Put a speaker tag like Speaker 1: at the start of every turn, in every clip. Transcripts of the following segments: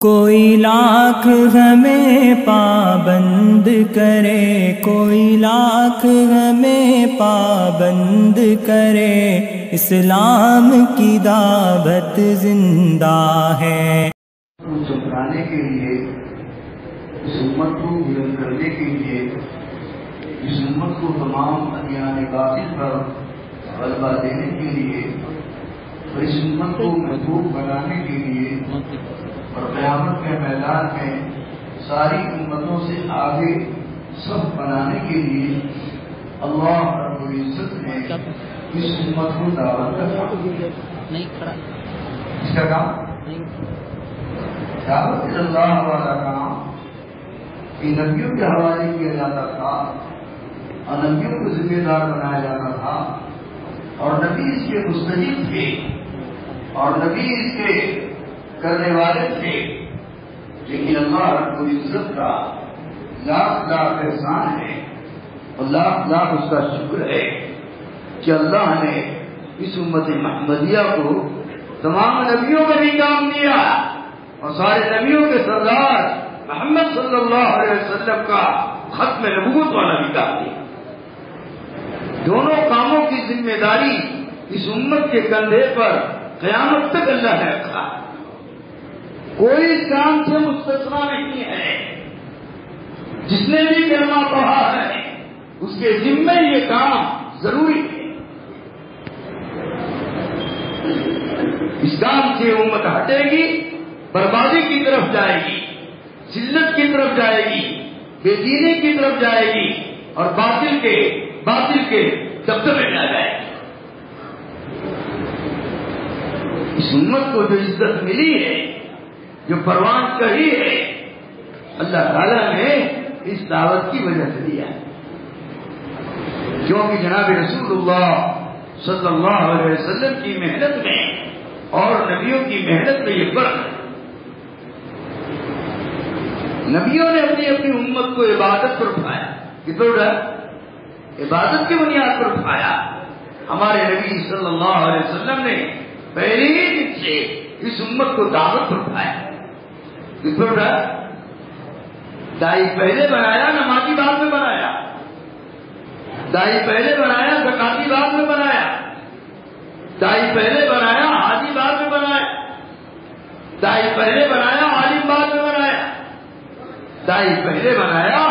Speaker 1: کوئی لاکھ ہمیں پابند کرے، کوئی لاکھ ہمیں پابند کرے، اسلام کی دعوت زندہ ہے۔
Speaker 2: چمکانے کے لیے، اس امت کو بلند کرنے کے لیے، اس امت کو تمام ادیان باطل پر غلبہ دینے کے لیے اور اس امت کو محبوب بنانے کے لیے اور قیامت کے میدان میں ساری امتوں سے آگے سب بنانے کے لیے اللہ رب العزت نے اس امت کو دعوت کا اس کا کام دعوت اللہ والا کام یہ نبیوں کے حوالے کیا جاتا تھا اور نبیوں کو ذمہ دار بنایا جاتا تھا اور نبی اس کے مستحق تھے اور نبی اس کے کرنے والے تھے، لیکن اللہ رب العزت کا لاکھ لاکھ احسان ہے اور لاکھ لاکھ اس کا شکر ہے کہ اللہ نے اس امت محمدیہ کو تمام نبیوں کا بھی کام دیا اور سارے نبیوں کے سردار محمد صلی اللہ علیہ وسلم کا ختم نبوت والا بھی کام دیا۔ دونوں کاموں کی ذمہ داری اس امت کے کندھے پر قیامت تک اللہ نے رکھا، کوئی اس کام سے مستثنا نہیں ہے۔ جس نے بھی کلمہ پڑھا ہے اس کے ذمے یہ کام ضروری ہے۔ اس کام سے امت ہٹے گی، بربادی کی طرف جائے گی، ذلت کی طرف جائے گی، بے دینی کی طرف جائے گی اور باطل کے دبدبے میں آ جائے گی۔ اس امت کو جو عزت ملی ہے، جو پروان چڑھی ہے، اللہ تعالیٰ نے اس دعوت کی وجہ سے دیا ہے، کیونکہ جناب رسول اللہ صلی اللہ علیہ وسلم کی محنت میں اور نبیوں کی محنت میں یہ فرق ہے۔ نبیوں نے اپنی امت کو عبادت پر اٹھایا، کتنا عبادت کی بنیاد پر اٹھایا۔ ہمارے نبی صلی اللہ علیہ وسلم نے پہلے ہی دن سے اس امت کو دعوت پر اٹھایا، کتنا دائی پہلے بنایا، نمازی بعد میں بنایا، دائی پہلے بنایا، زکاتی بعد میں بنایا، دائی پہلے بنایا، حاجی بعد میں بنایا، دائی پہلے بنایا، عالم بعد میں بنایا، دائی پہلے بنایا،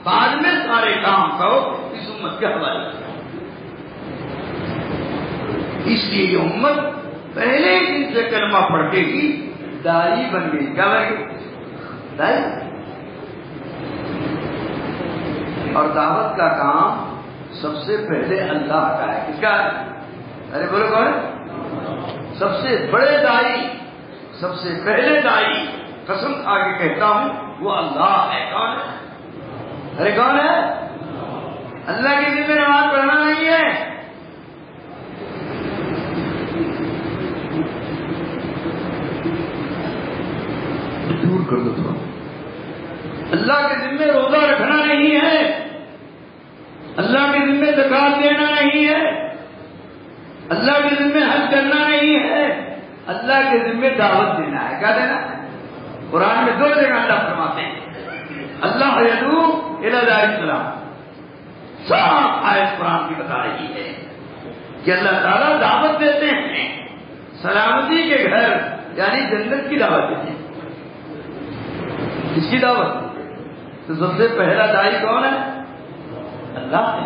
Speaker 2: بعد میں سارے کام کرو اس امت کے حوالے کیا۔ اس لیے یہ امت پہلے ہی دن سے کلمہ پڑھتے ہی دائی بن گئی۔ کیا بن گئی؟ دائی۔ اور دعوت کا کام سب سے پہلے اللہ کا ہے۔ کس کا ہے؟ ارے بولو کون؟ سب سے بڑے دائی، سب سے پہلے دائی، قسم کھا کے کہتا ہوں وہ اللہ ہے۔ کون ہے؟ ارے کون ہے؟ اللہ کے دل میں نماز پڑھنا نہیں ہے، دور کر دو تھوڑا۔ اللہ کے ذمے روزہ رکھنا نہیں ہے، اللہ کے ذمے زکات دینا نہیں ہے، اللہ کے ذمے حج کرنا نہیں ہے، اللہ کے ذمے دعوت دینا ہے۔ کیا دینا ہے؟ قرآن میں دو جگہ اللہ فرماتے ہیں اللہ یدعو الی دار السلام، صاف آیت قرآن کی بتا رہی ہے کہ اللہ تعالیٰ دعوت دیتے ہیں سلامتی کے گھر، یعنی جنت کی دعوت دیتے ہیں۔ کس کی دعوت؟ تو سب سے پہلا دائی کون ہے؟ اللہ ہے۔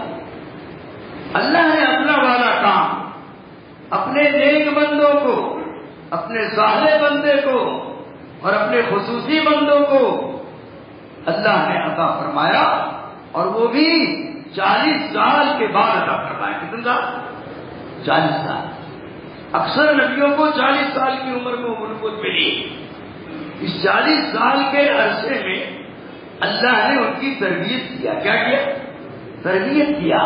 Speaker 2: اللہ نے اپنا والا کام اپنے نیک بندوں کو، اپنے صالح بندے کو اور اپنے خصوصی بندوں کو اللہ نے عطا فرمایا، اور وہ بھی 40 سال کے بعد عطا فرمایا۔ کتنا سال؟ 40 سال۔ اکثر نبیوں کو 40 سال کی عمر میں نبوت ملی۔ اس 40 سال کے عرصے میں اللہ نے ان کی تربیت کیا۔ کیا کیا؟ تربیت کیا،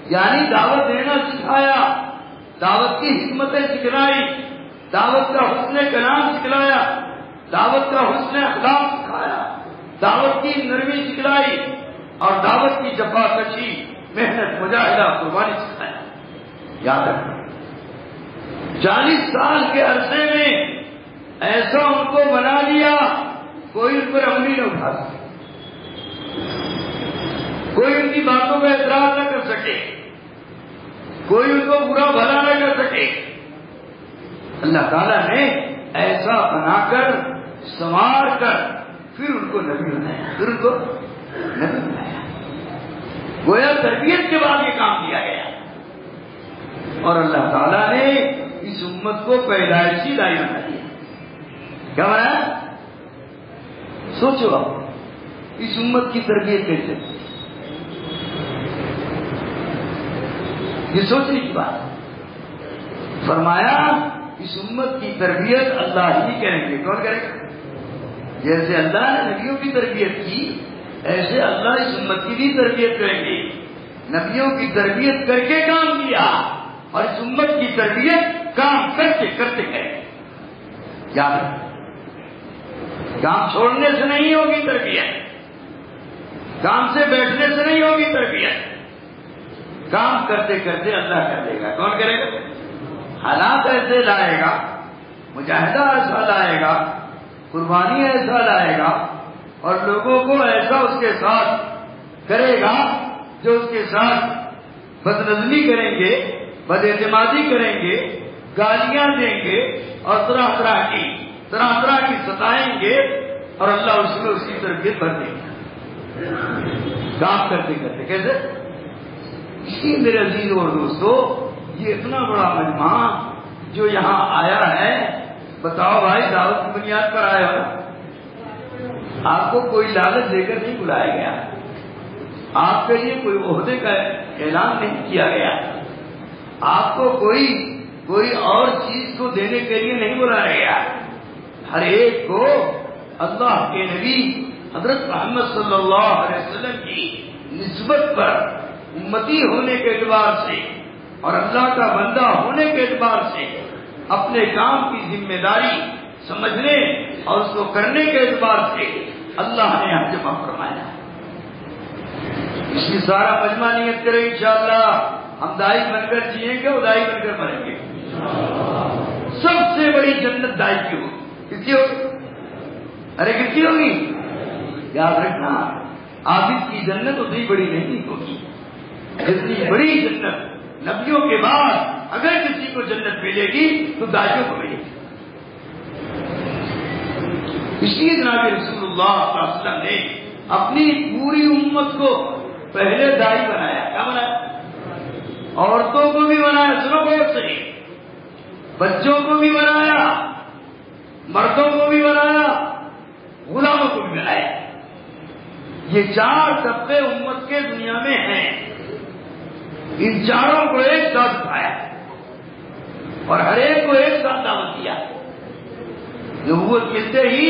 Speaker 2: یعنی دعوت دینا سکھایا، دعوت کی حکمتیں سکھلائی، دعوت کا حسن کلام سکھلایا، دعوت کا حسن اخلاق سکھایا، دعوت کی نرمی سکھلائی اور دعوت کی جفا کشی، محنت، مجاہدہ، قربانی سکھایا۔ یاد رکھنا 40 سال کے عرصے میں ایسا ان کو بنا دیا ان پر انگلی نہ اٹھا سکے، کوئی ان کی باتوں کا اعتراض نہ کر سکے، کوئی ان کو برا بھلا نہ کر سکے۔ اللہ تعالیٰ نے ایسا بنا کر سنوار کر پھر ان کو نبی بنایا، گویا تربیت کے بعد یہ کام کیا گیا۔ اور اللہ تعالیٰ نے اس امت کو پیدائشی دائی بنا دیا۔ کیا بنایا؟ سوچو آپ اس امت کی تربیت کیسے، یہ سوچنے کی بات ہے۔ فرمایا اس امت کی تربیت اللہ ہی کریں گے۔ کون کرے گا؟ جیسے اللہ نے نبیوں کی تربیت کی، ایسے اللہ اس امت کی بھی تربیت کریں گے۔ نبیوں کی تربیت کر کے کام کیا، اور اس امت کی تربیت کام کرتے کرتے کریں گے۔ کیا کام چھوڑنے سے نہیں ہوگی تربیت، کام سے بیٹھنے سے نہیں ہوگی تربیت، کام کرتے کرتے اللہ کر دے گا۔ کون کرے گا؟ حالات ایسے لائے گا، مجاہدہ ایسا لائے گا، قربانی ایسا لائے گا، اور لوگوں کو ایسا اس کے ساتھ کرے گا جو اس کے ساتھ بدنظمی کریں گے، بد اعتمادی کریں گے، گالیاں دیں گے، اور طرح طرح کی ستائیں گے، اور اللہ اس میں اس کی تربیت بھر دے گا کام کرتے کرتے۔ کیسے؟ اس لیے میرے عزیز اور دوستو، یہ اتنا بڑا مجمع جو یہاں آیا ہے، بتاؤ بھائی دعوت کی بنیاد پر آیا ہو، آپ کو کوئی لالچ دے کر نہیں بلایا گیا، آپ کے لیے کوئی عہدے کا اعلان نہیں کیا گیا، آپ کو کوئی اور چیز کو دینے کے لیے نہیں بلایا گیا۔ ہر ایک کو اللہ کے نبی حضرت محمد صلی اللہ علیہ وسلم کی نسبت پر، امتی ہونے کے اعتبار سے اور اللہ کا بندہ ہونے کے اعتبار سے، اپنے کام کی ذمہ داری سمجھنے اور اس کو کرنے کے اعتبار سے اللہ نے یہاں جمع فرمایا۔ اس کی سارا مجمع نیت کرے انشاءاللہ ہم دائی بن کر جیئیں گے اور دائی بن کر مریں گے۔ سب سے بڑی جنت دائی کی ہوگی۔ کس کی ہوگی؟ ارے کس کی ہوگی؟ یاد رکھنا، عابد کی جنت اتنی بڑی نہیں ہوگی، اتنی بڑی جنت نبیوں کے بعد اگر کسی کو جنت ملے گی تو دائیوں کو ملے گی۔ اس لیے جناب رسول اللہ صلی اللہ علیہ وسلم نے اپنی پوری امت کو پہلے دائی بنایا۔ کیا بنایا؟ عورتوں کو بھی بنایا، سنو بہت صحیح، بچوں کو بھی بنایا، مردوں کو بھی بنایا، غلاموں کو بھی بنایا۔ یہ چار طبقے امت کے دنیا میں ہیں، ان چاروں کو ایک ساتھ اٹھایا اور ہر ایک کو ایک ساتھ دعوت دیا۔ نبوت ملتے ہی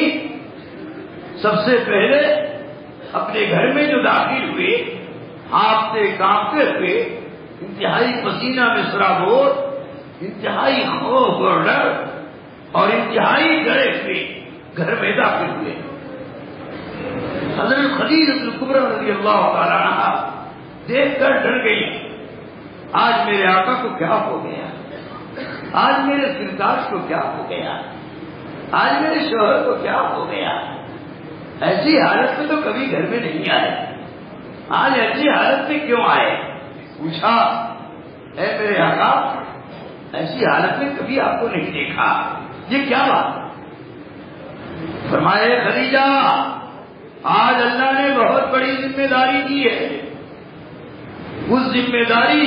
Speaker 2: سب سے پہلے اپنے گھر میں جو داخل ہوئے، ہانپتے کانپتے ہوئے، انتہائی پسینہ میں سرابور، انتہائی خوف اور ڈر اور انتہائی ڈرے ہوئے گھر میں داخل ہوئے۔ حضرت خدیجہ کبریٰ رضی اللہ تعالیٰ عنہا دیکھ کر ڈر گئی، آج میرے آقا کو کیا ہو گیا، آج میرے سردار کو کیا ہو گیا، آج میرے شوہر کو کیا ہو گیا، ایسی حالت میں تو کبھی گھر میں نہیں آئے، آج ایسی حالت میں کیوں آئے؟ پوچھا، اے میرے آقا ایسی حالت میں کبھی آپ کو نہیں دیکھا، یہ کیا بات؟ فرمائے خدیجہ آج اللہ نے بہت بڑی ذمہ داری دی ہے، اس ذمہ داری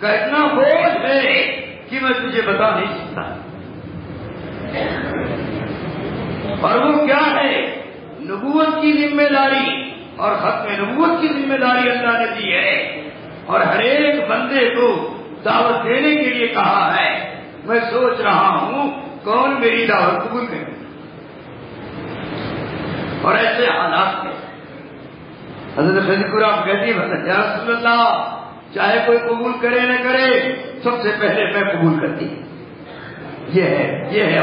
Speaker 2: کا اتنا بوجھ ہے کہ میں تجھے بتا نہیں سکتا، اور وہ کیا ہے؟ نبوت کی ذمہ داری اور ختم نبوت کی ذمہ داری اللہ نے دی ہے، اور ہر ایک بندے کو دعوت دینے کے لیے کہا ہے۔ میں سوچ رہا ہوں کون میری دعوت قبول کرے، اور ایسے حالات میں حضرت خدیجہ آپ کہتی ہے یا رسول اللہ چاہے کوئی قبول کرے نہ کرے سب سے پہلے میں قبول کرتی ہوں۔ یہ ہے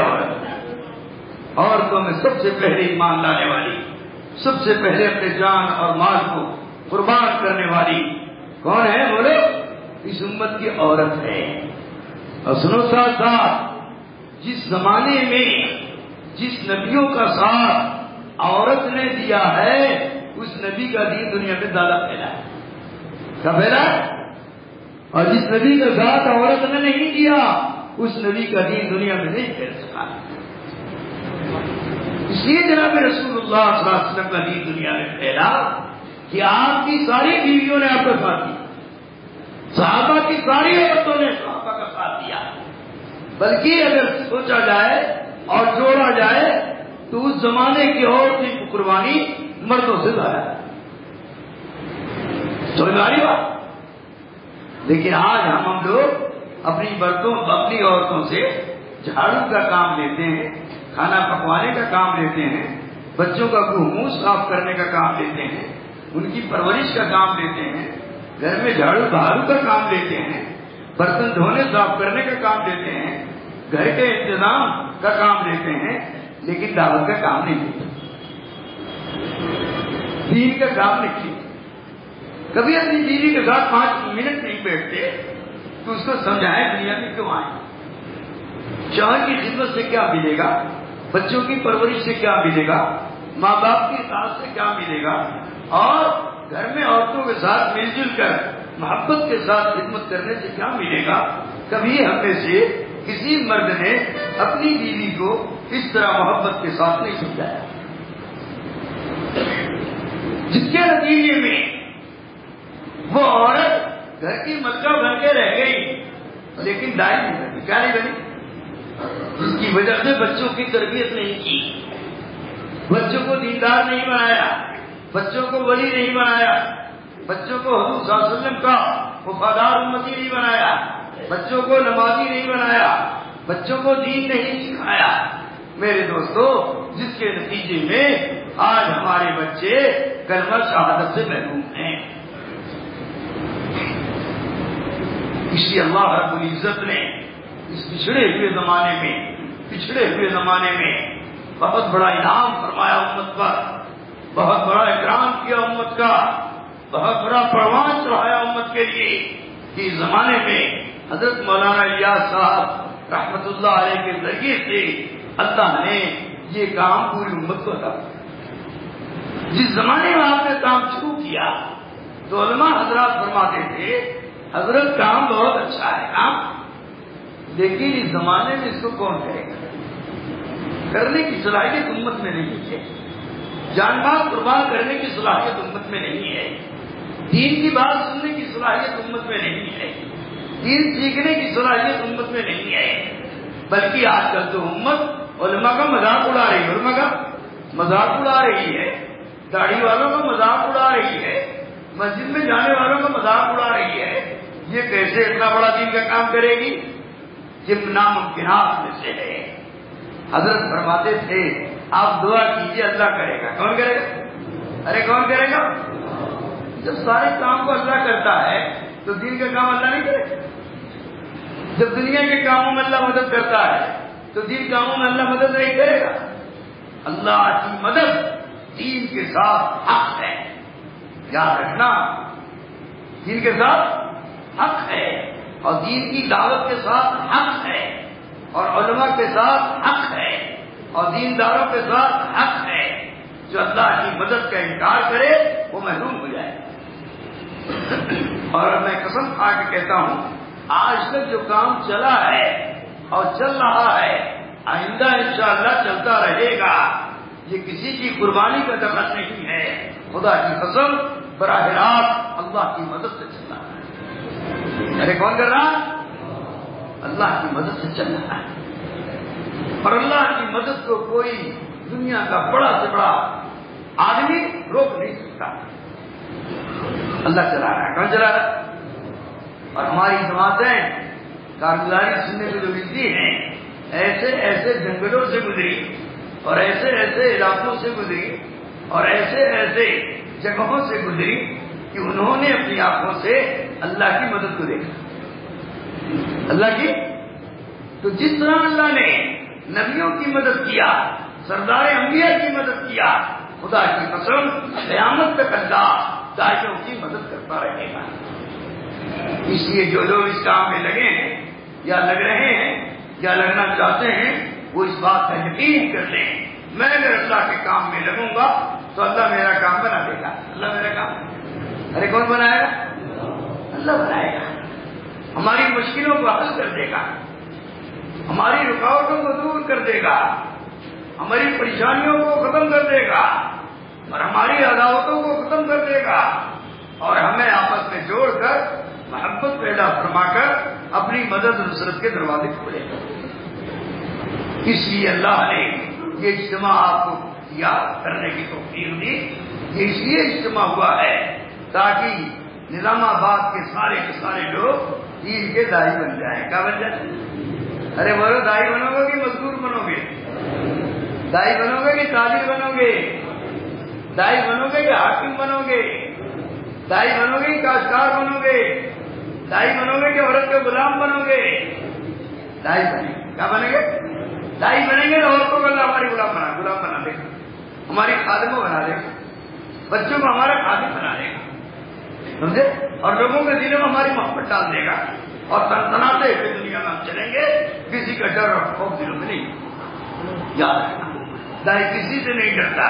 Speaker 2: عورتوں میں سب سے پہلے ایمان لانے والی، سب سے پہلے اپنے جان اور مال کو قربان کرنے والی کون ہے؟ بولو، اس امت کی عورت ہے۔ اور سنو ساتھ ساتھ، جس زمانے میں جس نبیوں کا ساتھ عورت نے دیا ہے اس نبی کا دین دنیا میں زیادہ پھیلا ہے. کیا پھیلا ہے؟ اور جس نبی کا ذات عورت نے نہیں دیا اس نبی کا دین دنیا میں نہیں پھیل سکا. اس لیے جناب رسول اللہ صلی اللہ علیہ وسلم کا دین دنیا میں پھیلا کہ آپ کی ساری بیویوں نے آپ کا ساتھ دیا, صحابہ کی ساری عورتوں نے صحابہ کا ساتھ دیا. بلکہ اگر سوچا جائے اور جوڑا جائے تو اس زمانے کی عورت کی قربانی مردوں سے زیادہ ہے. سمجھداری بات. لیکن آج ہم لوگ اپنی عورتوں سے جھاڑو کا کام لیتے ہیں, کھانا پکوانے کا کام لیتے ہیں, بچوں کا منہ صاف کرنے کا کام لیتے ہیں, ان کی پرورش کا کام لیتے ہیں, گھر میں جھاڑو بہارو کا کام لیتے ہیں, برتن دھونے صاف کرنے کا کام لیتے ہیں, گھر کے انتظام کا کام لیتے ہیں, لیکن دعوت کا کام نہیں لیتے, دین کا کام نہیں لیتے. کبھی اپنی بیوی کے ساتھ 5 منٹ نہیں بیٹھتے تو اس کو سمجھائیں دنیا میں کیوں آئے, شوہر کی خدمت سے کیا ملے گا, بچوں کی پرورش سے کیا ملے گا, ماں باپ کی اطاعت سے کیا ملے گا, اور گھر میں عورتوں کے ساتھ مل جل کر محبت کے ساتھ خدمت کرنے سے کیا ملے گا. کبھی ہم میں سے کسی مرد نے اپنی بیوی کو اس طرح محبت کے ساتھ نہیں سمجھایا, جس کے نتیجے میں وہ عورت گھر کی ملکہ بن کے رہ گئی لیکن دائی نہیں بنی. کیا نہیں بنی؟ جس کی وجہ سے بچوں کی تربیت نہیں کی, بچوں کو دیندار نہیں بنایا, بچوں کو ولی نہیں بنایا, بچوں کو حضور صلی اللہ علیہ وسلم کا وفادار امتی نہیں بنایا, بچوں کو نمازی نہیں بنایا, بچوں کو دین نہیں سکھایا. میرے دوستو, جس کے نتیجے میں آج ہمارے بچے کلمہ شہادت سے محروم ہیں. اس لیے اللہ رب العزت نے اس پچھڑے ہوئے زمانے میں بہت بڑا انعام فرمایا امت پر, بہت بڑا اکرام کیا امت کا, بہت بڑا پروان چڑھایا امت کے لیے کہ اس زمانے میں حضرت مولانا الیاس صاحب رحمت اللہ علیہ کے ذریعے سے اللہ نے یہ کام پوری امت کو عطا کیا. جس زمانے میں آپ نے کام شروع کیا تو علماء حضرات فرماتے تھے حضرت کام بہت اچھا ہے کام, لیکن اس زمانے میں اس کو کون کرے گا, کرنے کی صلاحیت امت میں نہیں ہے, جان مال قربان کرنے کی صلاحیت امت میں نہیں ہے, دین کی بات سننے کی صلاحیت امت میں نہیں ہے, دین سیکھنے کی صلاحیت امت میں نہیں ہے. بلکہ آج کل تو امت علماء کا مذاق اڑا رہی ہے, علماء کا مذاق اڑا رہی ہے, داڑھی والوں کا مذاق اڑا رہی ہے, مسجد میں جانے والوں کا مذاق اڑا رہی ہے. یہ کیسے اتنا بڑا دین کا کام کرے گی, یہ ناممکنات میں سے ہے. حضرت فرماتے تھے آپ دعا کیجئے اللہ کرے گا. کون کرے گا؟ ارے کون کرے گا؟ جب سارے کام کو اللہ کرتا ہے تو دین کا کام اللہ نہیں کرے گا. جب دنیا کے کاموں میں اللہ مدد کرتا ہے تو دین کاموں میں اللہ مدد نہیں کرے گا. اللہ کی مدد دین کے ساتھ حق ہے, یاد رکھنا, دین کے ساتھ حق ہے, اور دین کی دعوت کے ساتھ حق ہے, اور علماء کے ساتھ حق ہے, اور دینداروں کے ساتھ حق ہے. جو اللہ کی مدد کا انکار کرے وہ محروم ہو جائے. اور میں قسم کھا کے کہتا ہوں آج تک جو کام چلا ہے اور چل رہا ہے آئندہ انشاءاللہ چلتا رہے گا. یہ کسی کی قربانی کا دخل نہیں ہے, خدا کی قسم براہ راست اللہ کی مدد سے چل رہا ہے. ارے کون کر رہا؟ اللہ کی مدد سے چل رہا ہے. اور اللہ کی مدد کو کوئی دنیا کا بڑا سے بڑا آدمی روک نہیں سکتا. اللہ چلا رہا ہے. کون چلا رہا ہے؟ اور ہماری جماعتیں کارگزاری سننے کو جو ملتی ہیں ایسے ایسے جنگلوں سے گزری اور ایسے ایسے علاقوں سے گزری اور ایسے ایسے جگہوں سے گزری کہ انہوں نے اپنی آنکھوں سے اللہ کی مدد کو دیکھا. اللہ کی تو جس طرح اللہ نے نبیوں کی مدد کیا, سردار انبیاء کی مدد کیا, خدا کی قسم قیامت تک اللہ داعیوں کی مدد کرتا رہے گا. اس لیے جو لوگ اس کام میں لگے ہیں یا لگ رہے ہیں یا لگنا چاہتے ہیں وہ اس بات کا یقین کر لیں میں اگر اللہ کے کام میں لگوں گا تو اللہ میرا کام بنا دے گا. اللہ میرا کام، ارے کون بنائے گا؟ اللہ بنائے گا. ہماری مشکلوں کو حل کر دے گا، ہماری رکاوٹوں کو دور کر دے گا، ہماری پریشانیوں کو ختم کر دے گا اور ہماری عداوتوں کو ختم کر دے گا اور ہمیں آپس میں جوڑ کر محبت پیدا فرما کر اپنی مدد نصرت کے دروازے کھولے گا. اس لیے اللہ نے یہ اجتماع آپ کو کیا کرنے کی توفیق دی. یہ اس لیے اجتماع ہوا ہے تاکہ نظام آباد کے سارے لوگ دین کے دائی بن جائیں. کیا بن جائیں؟ ارے بولو، دائی بنو گے کہ مزدور بنو گے؟ دائی بنو گے کہ تاجر بنو گے؟ دائی بنو گے کہ حاکم بنو گے؟ دائی بنو گے کہ کاشتکار بنو گے؟ دائی بنو گے کہ عورت کے غلام بنو گے؟ دائی بنے گے. کیا بنے گے؟ دائی بنیں گے تو عورتوں کو اللہ ہماری غلام بنا دے گا، ہماری خادموں بنا دے گا، بچوں کو ہمارا خادم بنا دے گا، سمجھے؟ اور لوگوں کے دلوں میں ہماری محبت ڈال دے گا اور تنتناتے ہوئے دنیا میں ہم چلیں گے. کسی کا ڈر اور خوف دلوں میں نہیں. یاد رکھنا، دائی کسی سے نہیں ڈرتا،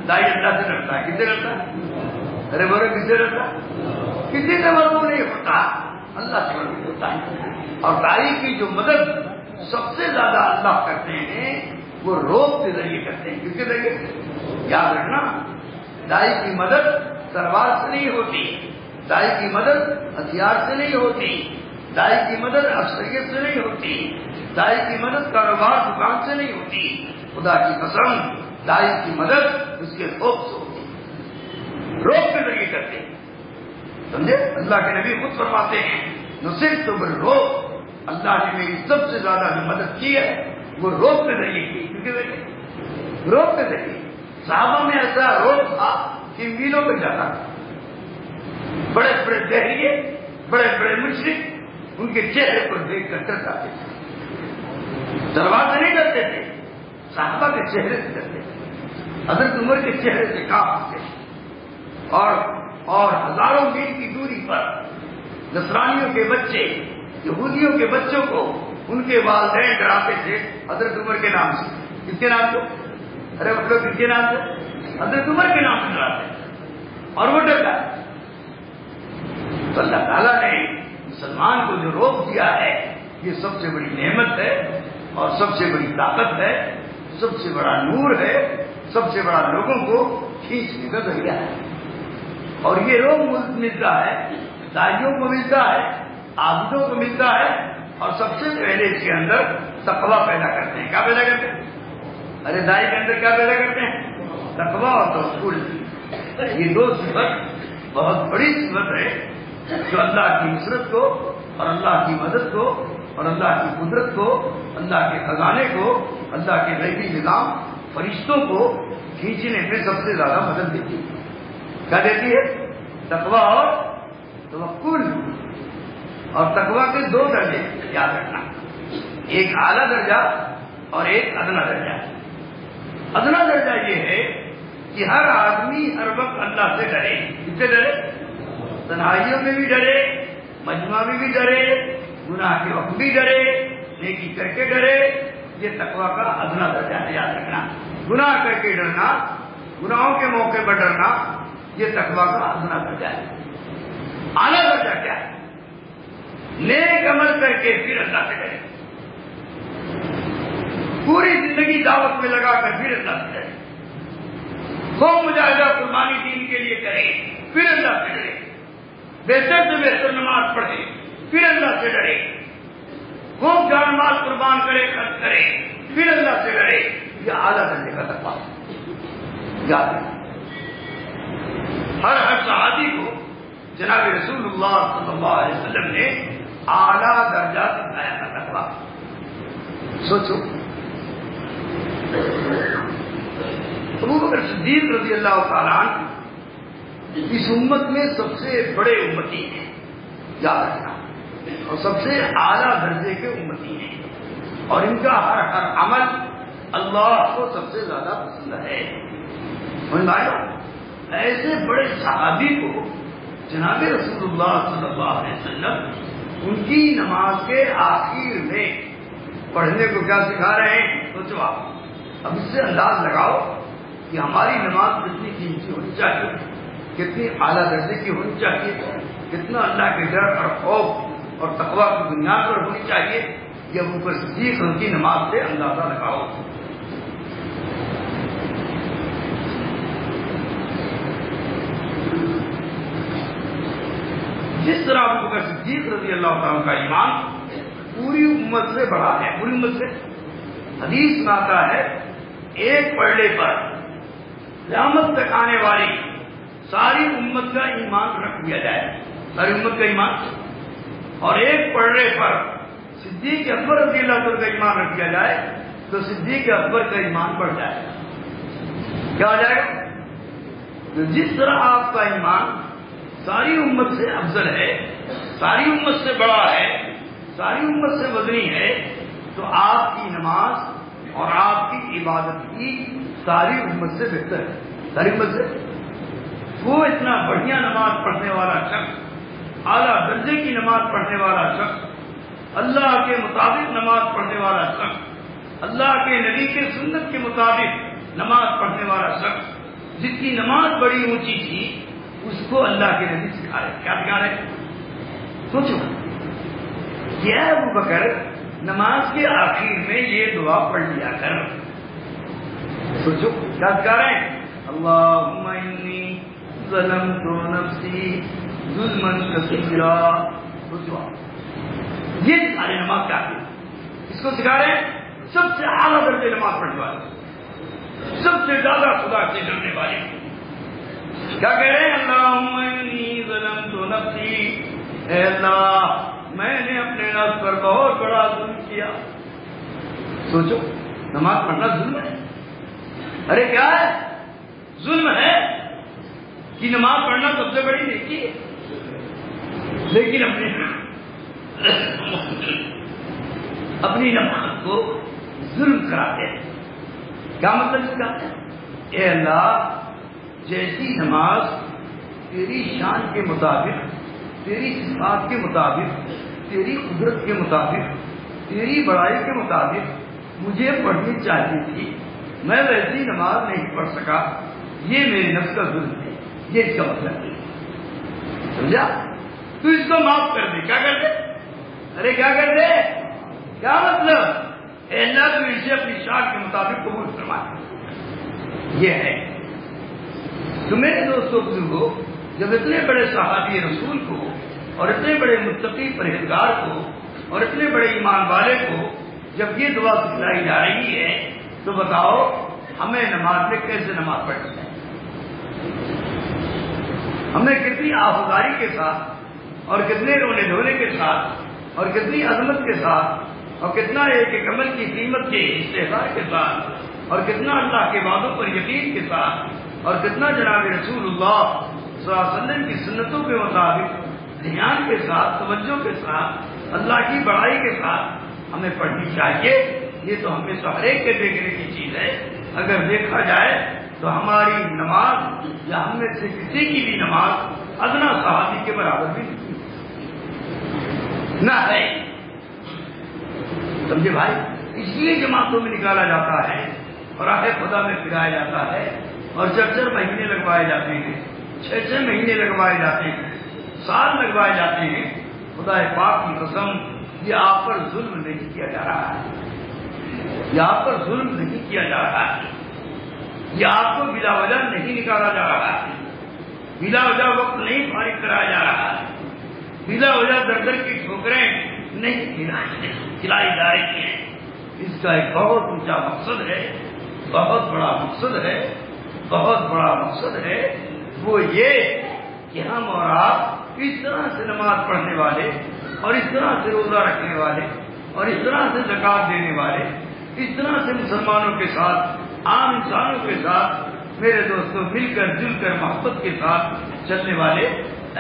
Speaker 2: دائی اللہ سے ڈرتا ہے. کس سے ڈرتا ہے؟ ارے بولے کس سے ڈرتا ہے؟ کسی سے مرضو نہیں ہوتا، اللہ سے مرضو ہوتا ہے. اور دائی کی جو مدد سب سے زیادہ اللہ کرتے ہیں وہ روب کے ذریعے کرتے ہیں. کس کے ذریعے؟ یاد رکھنا، دائی کی مدد تلوار سے نہیں ہوتی، دائی کی مدد ہتھیار سے نہیں ہوتی، دائی کی مدد افسریت سے نہیں ہوتی، دائی کی مدد کاروبار دکان سے نہیں ہوتی. خدا کی قسم، دائی کی مدد اس کے خوف سے ہوتی، روب کے ذریعے کرتے ہیں. سمجھے؟ اللہ کے نبی خود فرماتے ہیں نصرت بالرعب، اللہ نے میری سب سے زیادہ جو مدد کی ہے وہ روب کے ذریعے کی. کیونکہ روب کے ذریعے صحابہ میں ایسا روب تھا کہ میلوں پہ جاتا تھا. بڑے بڑے دہریے، بڑے بڑے مشرک ان کے چہرے پر دیکھ کر ڈر جاتے تھے. دروازے نہیں ڈرتے تھے، صحابہ کے چہرے سے ڈرتے تھے، حضرت عمر کے چہرے سے کانپتے تھے. اور ہزاروں میل کی دوری پر نصرانیوں کے بچے، یہودیوں کے بچوں کو ان کے والدین ڈراتے تھے حضرت عمر کے نام سے. کس کے نام سے؟ ارے مطلب کس کے نام سے؟ حضرت عمر کے نام سے ڈراتے تھے اور وہ ڈر گئے. تو اللہ تعالیٰ نے مسلمان کو جو روک دیا ہے یہ سب سے بڑی نعمت ہے اور سب سے بڑی طاقت ہے، سب سے بڑا نور ہے، سب سے بڑا لوگوں کو کھینچنے کا ذریعہ ہے. اور یہ روگ ملتا ہے، دائیوں کو ملتا ہے، عابدوں کو ملتا ہے اور سب سے پہلے اس کے اندر تقویٰ پیدا کرتے ہیں. کیا پیدا کرتے ہیں؟ ارے دائی کے اندر کیا پیدا کرتے ہیں؟ تقویٰ اور توکل. یہ دو صفت بہت بڑی صفت ہے جو اللہ کی نصرت کو اور اللہ کی مدد کو اور اللہ کی قدرت کو، اللہ کے خزانے کو، اللہ کے غیبی نظام فرشتوں کو کھینچنے میں سب سے زیادہ مدد دیتی ہے. کیا دیتی ہے؟ تقویٰ اور توکل. اور تقویٰ کے دو درجے یاد رکھنا، ایک اعلیٰ درجہ اور ایک ادنا درجہ. ادنا درجہ یہ ہے کہ ہر آدمی ہر وقت اللہ سے ڈرے. کس سے ڈرے؟ تنہائیوں میں بھی ڈرے، مجمع میں بھی ڈرے، گناہ کے وقت بھی ڈرے، نیکی کر کے ڈرے. یہ تقویٰ کا ادنا درجہ ہے. یاد رکھنا، گناہ کر کے ڈرنا، گناہوں کے موقع پر ڈرنا، یہ تقویٰ کا ادنا درجہ ہے. اعلیٰ درجہ کیا ہے؟ نیک عمل کر کے پھر اللہ سے ڈرے، پوری زندگی دعوت میں لگا کر پھر اللہ سے ڈرے، خوب مجاہدہ قربانی دین کے لیے کرے پھر اللہ سے ڈرے، بہتر سے بہتر نماز پڑھے پھر اللہ سے ڈرے، خوب جان مال قربان کرے، خرچ کرے پھر اللہ سے ڈرے. یہ اعلیٰ درجے کا تقویٰ. یاد رکھیں، ہر صحابی کو جناب رسول اللہ صلی اللہ علیہ وسلم نے اعلیٰ درجہ سکھایا تھا تقویٰ. سوچو، ابوبکر صدیق رضی اللہ تعالیٰ عنہ اس امت میں سب سے بڑے امتی ہیں. یاد رکھنا، اور سب سے اعلیٰ درجے کے امتی ہیں اور ان کا ہر عمل اللہ کو سب سے زیادہ پسند ہے. ایسے بڑے صحابی کو جناب رسول اللہ صلی اللہ علیہ وسلم ان کی نماز کے آخر میں پڑھنے کو کیا سکھا رہے ہیں؟ سوچو آپ، اب اس سے انداز لگاؤ کہ ہماری نماز کتنی قیمتی ہونی چاہیے، کتنی اعلیٰ درجے کی ہونی چاہیے، کتنا اللہ کے ڈر اور خوف اور تقویٰ کی بنیاد پر ہونی چاہیے، یہ ابو بکر صدیق کی نماز سے اندازہ لگاؤ۔ جس طرح ابو بکر صدیق رضی اللہ تعالیٰ کا ایمان پوری امت سے بڑا ہے، پوری امت سے، حدیث میں آتا ہے ایک پڑھنے پر قیامت تک آنے والی ساری امت کا ایمان رکھ دیا جائے، ساری امت کا ایمان، اور ایک پڑھنے پر صدیق اکبر رضی اللہ تعالیٰ کا ایمان رکھ دیا جائے تو صدیق اکبر کا ایمان بڑھ جائے گا۔ کیا ہو جائے گا؟ تو جس طرح آپ کا ایمان ساری امت سے افضل ہے، ساری امت سے بڑا ہے، ساری امت سے وزنی ہے، تو آپ کی نماز اور آپ کی عبادت کی ساری امت سے بہتر ہے، ساری امت سے۔ وہ اتنا بڑھیا نماز پڑھنے والا شخص، اعلیٰ درجے کی نماز پڑھنے والا شخص، اللہ کے مطابق نماز پڑھنے والا شخص، اللہ کے نبی کے سنت کے مطابق نماز پڑھنے والا شخص، جس کی نماز بڑی اونچی تھی، اس کو اللہ کے نبی سکھا رہے۔ کیا سکھا رہے؟ سوچو، یہ ابو بکر نماز کے آخر میں یہ دعا پڑھ لیا کر، سوچو کیا سکھا رہے ہیں؟ اللہم انی ظلمت نفسی ظلما کثیرا۔ سوچو یہ سارے نماز کیا ہے؟ اس کو سکھا رہے ہیں سب سے اعلیٰ درجے نماز پڑھنے والے، سب سے زیادہ خدا سے ڈرنے والے کیا کہہ رہے ہیں؟ اللہم انی ظلمت نفسی، اے اللہ میں نے اپنے نفس پر بہت بڑا ظلم کیا۔ سوچو نماز پڑھنا ظلم ہے؟ ارے کیا ہے؟ ظلم ہے کہ نماز پڑھنا سب سے بڑی نیکی ہے، لیکن اپنی نماز کو ظلم کراتے ہیں۔ کیا مطلب اس کا؟ اے اللہ جیسی نماز تیری شان کے مطابق، تیری صفات کے مطابق، تیری قدرت کے مطابق، تیری بڑائی کے مطابق مجھے پڑھنی چاہیے تھی، میں ویسی نماز نہیں پڑھ سکا، یہ میرے نفس کا ظلم ہے، یہ اس کا مطلب ہے۔ سمجھا؟ تو اس کو معاف کر دے۔ کیا کر دے؟ ارے کیا کر دے؟ کیا مطلب؟ اے اللہ تو اسے اپنی شان کے مطابق قبول فرما۔ یہ ہے تو میرے دوستوں بزرگوں، جب اتنے بڑے صحابی رسول کو اور اتنے بڑے متقی پرہیزگار کو اور اتنے بڑے ایمان والے کو جب یہ دعا سکھلائی جا رہی ہے تو بتاؤ ہمیں نماز میں کیسے نماز پڑھنی ہے؟ ہمیں کتنی آہوزاری کے ساتھ اور کتنے رونے دھونے کے ساتھ اور کتنی عظمت کے ساتھ اور کتنا ایک عمل کی قیمت کے استحصال کے ساتھ اور کتنا اللہ کے وعدوں پر یقین کے ساتھ اور کتنا جناب رسول اللہ صلی اللہ علیہ وسلم کی سنتوں کے مطابق دھیان کے ساتھ، توجہ کے ساتھ، اللہ کی بڑائی کے ساتھ ہمیں پڑھنی چاہیے۔ یہ تو ہمیں تو ہر ایک کے دیکھنے کی چیز ہے۔ اگر دیکھا جائے تو ہماری نماز یا ہم میں سے کسی کی بھی نماز ادنا صحابی کے برابر بھی نہیں نہ ہے۔ سمجھے بھائی؟ اس لیے جماعتوں میں نکالا جاتا ہے اور راہ خدا میں پھرایا جاتا ہے اور 4 مہینے لگوائے جاتے ہیں، 6 مہینے لگوائے جاتے ہیں، سال لگوائے جاتے ہیں۔ خدا پاک کی قسم یہ آپ پر ظلم نہیں کیا جا رہا ہے، یہ آپ پر ظلم نہیں کیا جا رہا ہے، یہ آپ کو بلا وجہ نہیں نکالا جا رہا ہے، بلا وجہ وقت نہیں فارغ کرایا جا رہا ہے، بلا وجہ در در کی ٹھوکریں نہیں کھلائی جا رہی ہیں۔ اس کا ایک بہت اونچا مقصد ہے، بہت بڑا مقصد ہے، بہت بڑا مقصد ہے۔ وہ یہ کہ ہم اور آپ اس طرح سے نماز پڑھنے والے اور اس طرح سے روزہ رکھنے والے اور اس طرح سے زکوٰۃ دینے والے، اس طرح سے مسلمانوں کے ساتھ، عام انسانوں کے ساتھ میرے دوستوں مل کر جل کر محبت کے ساتھ چلنے والے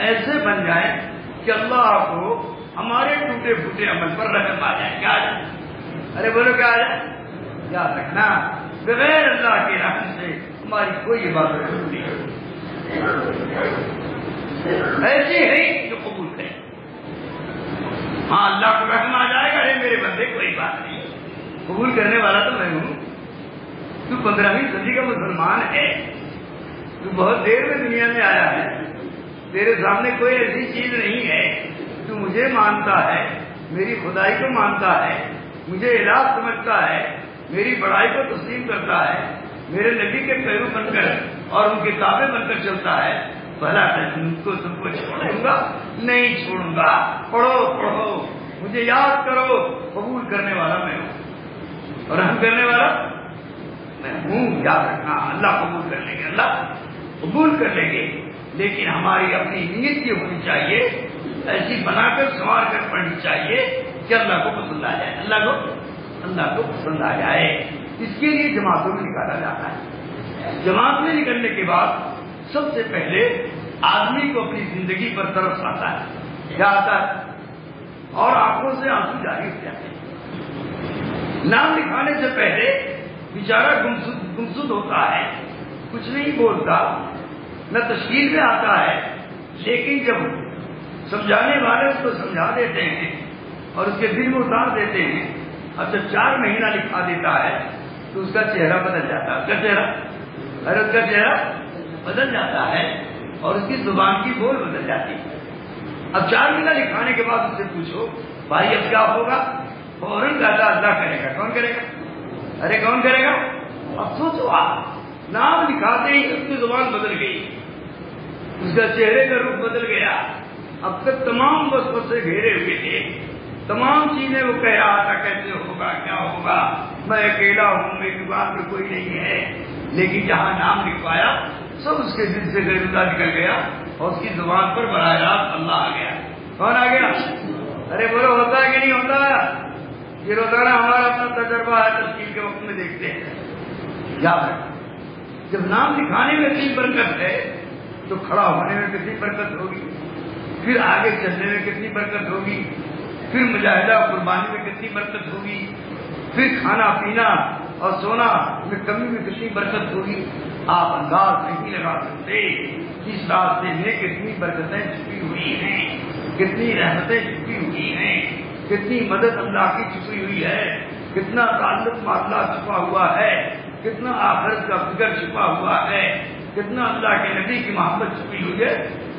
Speaker 2: ایسے بن جائیں کہ اللہ کو ہمارے ٹوٹے پھوٹے عمل پر رحم آ جائے۔ کیا آ جائے؟ ارے بولو کیا آ جائے؟ یاد رکھنا بغیر اللہ کے رحم سے ہماری کوئی عبادت نہیں ہے، ایسی ہے جو قبول کرے۔ ہاں اللہ کو رحم آ جائے گا، ارے میرے بندے کوئی بات نہیں، قبول کرنے والا تو میں ہوں، تو 15ویں صدی کا مسلمان ہے، تو بہت دیر میں دنیا میں آیا ہے، تیرے سامنے کوئی ایسی چیز نہیں ہے، تو مجھے مانتا ہے، میری خدائی کو مانتا ہے، مجھے الہ سمجھتا ہے، میری بڑائی کو تسلیم کرتا ہے، میرے نبی کے پیرو بن کر اور ان کے تابع بن کر چلتا ہے، بھلا تم کو چھوڑوں گا؟ نہیں چھوڑوں گا۔ پڑھو پڑھو، مجھے یاد کرو، قبول کرنے والا میں ہوں اور رحم کرنے والا میں ہوں۔ یاد رکھنا، اللہ قبول کر لیں گے، اللہ قبول کر لیں گے، لیکن ہماری اپنی نیت یہ ہونی چاہیے، ایسی بنا کر سنوار کر پڑھنی چاہیے کہ اللہ کو پسند آ جائے، اللہ کو پسند آ جائے۔ اس کے لیے جماعتوں میں نکالا جاتا ہے۔ جماعت میں نکلنے کے بعد سب سے پہلے آدمی کو اپنی زندگی پر ترس آتا ہے، کیا آتا ہے؟ اور آنکھوں سے آنسو جاری ہو جاتے ہیں۔ نام لکھانے سے پہلے بیچارہ گمسد ہوتا ہے، کچھ نہیں بولتا، نہ تشکیل میں آتا ہے، لیکن جب سمجھانے والے اس کو سمجھا دیتے ہیں اور اس کے دل میں اتار دیتے ہیں، اب جب 4 مہینہ لکھا دیتا ہے تو اس کا چہرہ بدل جاتا ہے، اس کا چہرہ بدل جاتا ہے اور اس کی زبان کی بول بدل جاتی ہے۔ اب 4 مہینہ لکھانے کے بعد اس سے پوچھو بھائی اب کیا ہوگا؟ فوراً کہتا اللہ کرے گا۔ کون کرے گا؟ ارے کون کرے گا؟ اب سوچو، آپ نام لکھاتے ہی اس کی زبان بدل گئی، اس کا چہرے کا روپ بدل گیا۔ اب تک تمام وسوسے گھیرے ہوئے تھے، تمام چیزیں وہ کہہ رہا تھا کیسے ہوگا، کیا ہوگا، میں اکیلا ہوں، میری دکان پہ کوئی نہیں ہے، لیکن جہاں نام لکھوایا سب اس کے دل سے غیر اللہ نکل گیا اور اس کی زبان پر براہ راست اللہ آ گیا۔ کون آ گیا؟ ارے بولو، ہوتا ہے کہ نہیں ہوتا؟ یہ روزانہ ہمارا اپنا تجربہ ہے، تشکیل کے وقت میں دیکھتے ہیں۔ یاد ہے جب نام لکھانے میں کتنی برکت ہے تو کھڑا ہونے میں کتنی برکت ہوگی، پھر آگے چلنے میں کتنی برکت ہوگی، پھر مجاہدہ قربانی میں کتنی برکت ہوگی، پھر کھانا پینا اور سونا میں کمی میں کتنی برکت ہوگی۔ آپ انداز نہیں لگا سکتے اس راستے میں کتنی برکتیں چھپی ہوئی ہیں، کتنی رحمتیں چھپی ہوئی ہیں، کتنی مدد اللہ کی چھپی ہوئی ہے، کتنا تعلق معاملہ چھپا ہوا ہے، کتنا آخرت کا فکر چھپا ہوا ہے، کتنا اللہ کے نبی کی محبت چھپی ہوئی ہے۔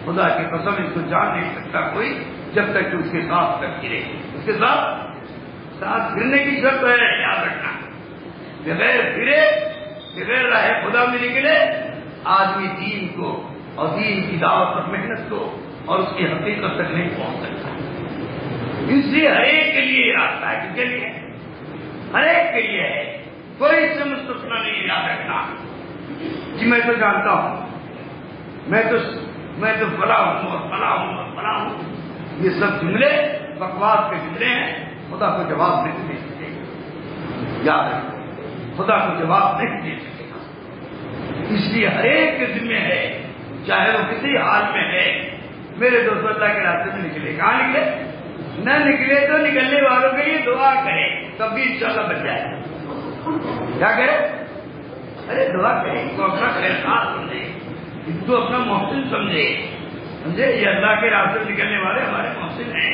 Speaker 2: خدا کی قسم اس کو جان نہیں سکتا کوئی جب تک کہ اس کے ساتھ تک گرے، اس کے ساتھ گرنے کی شرط ہے، یاد رکھنا۔ بغیر گرے، بغیر راہ خدا میں نکلے آدمی دین کو اور دین کی دعوت اور محنت کو اور اس کی حقیقت تک نہیں پہنچ سکتا۔ اس لیے ہر ایک کے لیے یہ راستہ ہے، کس کے لیے؟ ہر ایک کے لیے ہے، کوئی اس سے مستثنا نہیں۔ یاد رکھنا کہ میں تو جانتا ہوں، میں تو فلاں ہوں اور فلاں ہوں اور فلاں ہوں، یہ سب جملے بکواس کے جملے ہیں، خدا کو جواب نہیں دے سکتے۔ یاد رکھو، خدا کو جواب نہیں دے سکے گا۔ اس لیے ہر ایک کے ذمہ ہے، چاہے وہ کسی حال میں ہے، میرے دوست اللہ کے راستے میں نکلے، کہاں نکلے؟ نہ نکلے تو نکلنے والوں کے لیے دعا کرے، تب بھی انشاءاللہ بچ جائے۔ کیا کرے؟ ارے دعا کرے، ان کو اپنا خیرخواہ سمجھے، ان کو اپنا محسن سمجھے، یہ اللہ کے راستے میں نکلنے والے ہمارے محسن ہیں،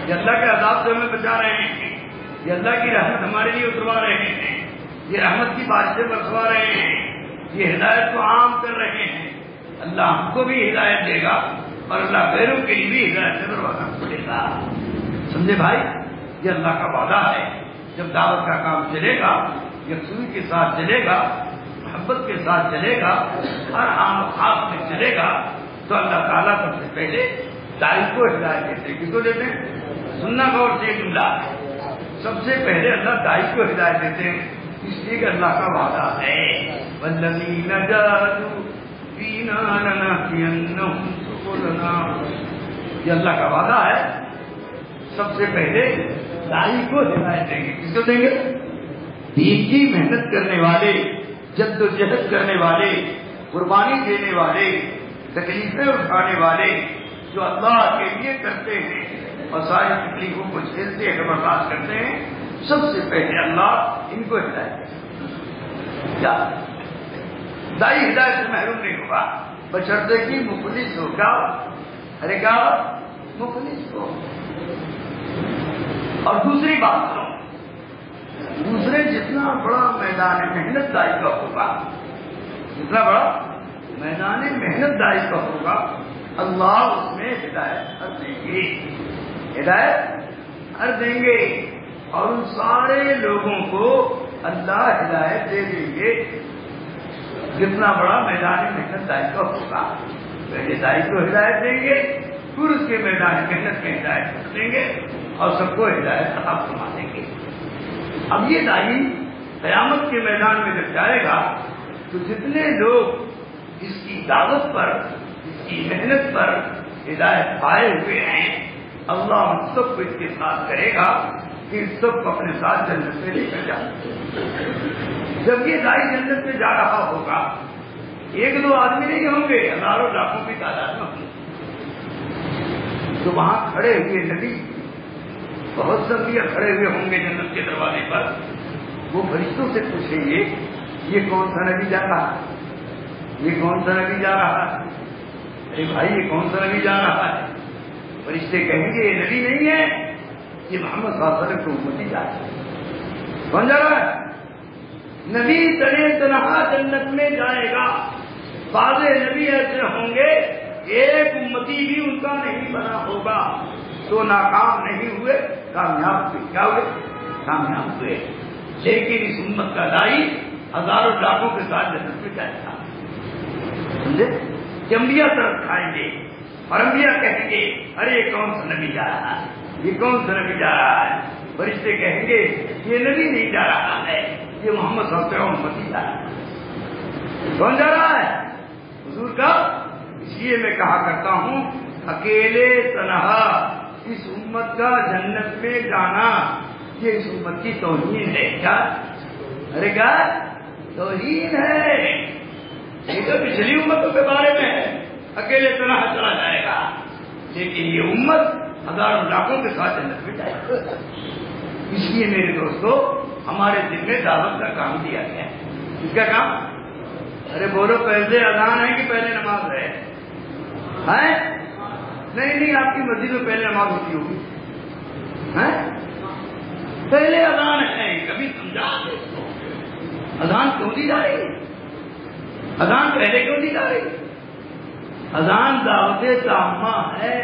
Speaker 2: یہ اللہ کے عذاب سے ہمیں بچا رہے ہیں، یہ اللہ کی رحمت ہمارے لیے اتروا رہے ہیں، یہ رحمت کی بارشیں برسوا رہے ہیں، یہ ہدایت کو عام کر رہے ہیں۔ اللہ ہم کو بھی ہدایت دے گا اور اللہ غیروں کے لیے بھی ہدایت کا دروازہ کھولے گا۔ سمجھے بھائی، یہ اللہ کا وعدہ ہے۔ جب دعوت کا کام چلے گا، یکسوئی کے ساتھ چلے گا، محبت کے ساتھ چلے گا، ہر عام و خاص میں چلے گا، تو اللہ تعالیٰ سب سے پہلے داعی کو ہدایت دیتے ہیں۔ کس کو دیتے ہیں؟ سننا غور سے یہ جملہ، سب سے پہلے اللہ داعی کو ہدایت دیتے ہیں، اس لیے کہ اللہ کا وعدہ ہے وَالَّذِينَ جَاهَدُوا فِينَا لَنَهْدِيَنَّهُمْ سُبُلَنَا۔ یہ اللہ کا وعدہ ہے، سب سے پہلے داعی کو ہدایت دیں گے۔ کس کو دیں گے؟ دین کی محنت کرنے والے، جد و جہد کرنے والے، قربانی دینے والے، تکلیفیں اٹھانے والے، جو اللہ کے لیے کرتے ہیں اور ساری تکلیفوں کو جھیلتے ہیں، برداشت کرتے ہیں، سب سے پہلے اللہ ان کو ہدایت کیا؟ دائی ہدایت سے محروم نہیں ہوگا، بشرطے کی مخلص ہو۔ کیا؟ ارے کیا؟ مخلص ہو۔ اور دوسری بات سنو، دوسرے جتنا بڑا میدان محنت دائی کا ہوگا، جتنا بڑا میدان محنت دائی کا ہوگا، اللہ اس میں ہدایت کر دیں گے، ہدایت کر دیں گے، اور ان سارے لوگوں کو اللہ ہدایت دے دیں گے۔ جتنا بڑا میدان محنت دائی کا ہوگا، پہلے دائی کو ہدایت دیں گے، پھر اس کے میدان محنت میں ہدایت کر دیں گے اور سب کو ہدایت عطا فرما دیں گے۔ اب یہ دائی قیامت کے میدان میں جب جائے گا تو جتنے لوگ اس کی دعوت پر، اس کی محنت پر ہدایت پائے ہوئے ہیں، اللہ ان سب کو اس کے ساتھ کرے گا کہ اس سب کو اپنے ساتھ جنت میں لے کر جائے۔ جب یہ دائی جنت میں جا رہا ہوگا، ایک دو آدمی نہیں ہوں گے، ہزاروں لاکھوں کی تعداد میں ہوں گے، تو وہاں کھڑے ہوئے نبی، بہت سبھی کھڑے ہوئے ہوں گے جنت کے دروازے پر، وہ فرشتوں سے پوچھیں گے یہ کون سا نبی جا رہا ہے، یہ کون سا نبی جا رہا ہے، ارے بھائی یہ کون سا نبی جا رہا ہے؟ فرشتے کہیں گے یہ نبی نہیں ہے، یہ محمد صلی اللہ علیہ وسلم کی امتی جا رہا ہے۔ کون جا رہا ہے؟ نبی تنے تنہا جنت میں جائے گا۔ بعض نبی ایسے ہوں گے ایک امتی بھی ان کا نہیں بنا ہوگا، تو ناکام نہیں ہوئے، کامیاب ہوئے۔ کیا ہوئے؟ کامیاب ہوئے۔ لیکن اس امت کا دائی ہزاروں لاکھوں کے ساتھ جنت میں جائے گا، سمجھے؟ انبیاء طرف کھائیں گے اور انبیاء کہیں گے ارے یہ کون سا نبی جا رہا ہے، یہ کون سا نبی جا رہا ہے؟ فرشتے کہیں گے یہ نبی نہیں جا رہا ہے، یہ محمد صلی اللہ علیہ وسلم جا رہا ہے۔ کون جا رہا ہے؟ حضور کا۔ اس لیے میں کہا کرتا ہوں اکیلے تنہا اس امت کا جنت میں جانا یہ اس امت کی توہین ہے۔ کیا؟ ارے کیا توہین ہے؟ یہ تو پچھلی امتوں کے بارے میں ہے، اکیلے تنہا چلا جائے گا، لیکن یہ امت ہزاروں لاکھوں کے ساتھ جنت میں جائے گا۔ اس لیے میرے دوستو ہمارے دل میں دعوت کا کام دیا گیا ہے۔ اس کا کام؟ ارے بولو پہلے اذان ہے کہ پہلے نماز ہے؟ نہیں آپ کی مسجد میں پہلے نماز ہوتی ہوگی، پہلے اذان ہے۔ کبھی سمجھا اذان کیوں دی جا رہی ہے؟ اذان پہلے کیوں دی جا رہی؟ اذان دعوت تامہ ہے،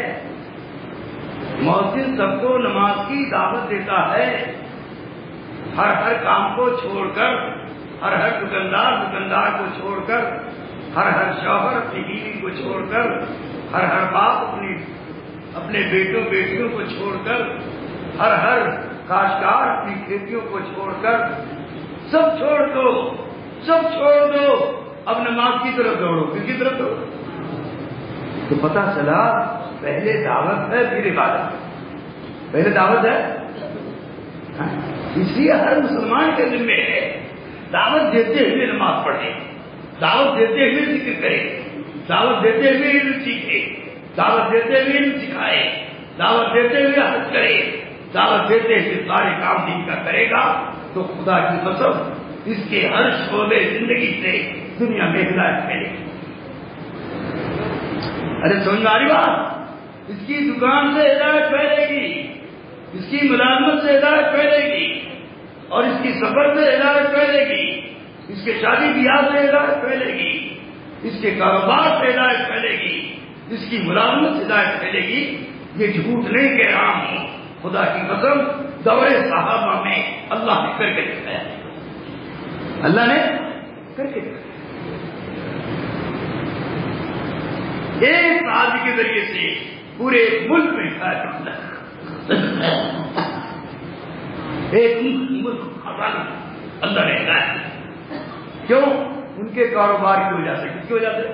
Speaker 2: مؤذن سب کو نماز کی دعوت دیتا ہے۔ ہر کام کو چھوڑ کر، ہر دکاندار کو چھوڑ کر، ہر شوہر اپنی بیوی کو چھوڑ کر، ہر باپ اپنے بیٹیوں کو چھوڑ کر، ہر کاشتکار اپنی کھیتیوں کو چھوڑ کر، سب چھوڑ دو، اب نماز کی طرف دوڑو۔ کس کی طرف دوڑو؟ تو پتہ چلا پہلے دعوت ہے پھر عبادت، پہلے دعوت ہے۔ اس لیے ہر مسلمان کے ذمہ ہے دعوت دیتے ہوئے نماز پڑھے، دعوت دیتے ہوئے ذکر کرے، دعوت دیتے ہوئے علم سیکھے، دعوت دیتے ہوئے علم سکھائے، دعوت دیتے ہوئے حج کرے، دعوت دیتے ہوئے سارے کام دین کا کرے گا تو خدا کی قسم اس کے ہر شعبے زندگی سے دنیا میں ہدایت ملے گی۔ ارے سمجھ آ رہی بات؟ اس کی دکان سے ہدایت پھیلے گی، اس کی ملازمت سے ہدایت پھیلے گی، اور اس کی سفر سے ہدایت پھیلے گی، اس کے شادی بیاہ سے ہدایت پھیلے گی، اس کے کاروبار سے ہدایت پھیلے گی، اس کی ملازمت سے ہدایت پھیلے گی۔ یہ جھوٹ نہیں کہہ رہا ہوں، خدا کی قسم دور صحابہ میں اللہ نے کر کے دکھایا، اللہ نے کر کے دکھایا۔ ایک صحابی کے ذریعے سے پورے ملک میں ایک ملک اللہ نے ہدایت، کیوں؟ ان کے کاروبار کی وجہ سے۔ کس کی وجہ سے؟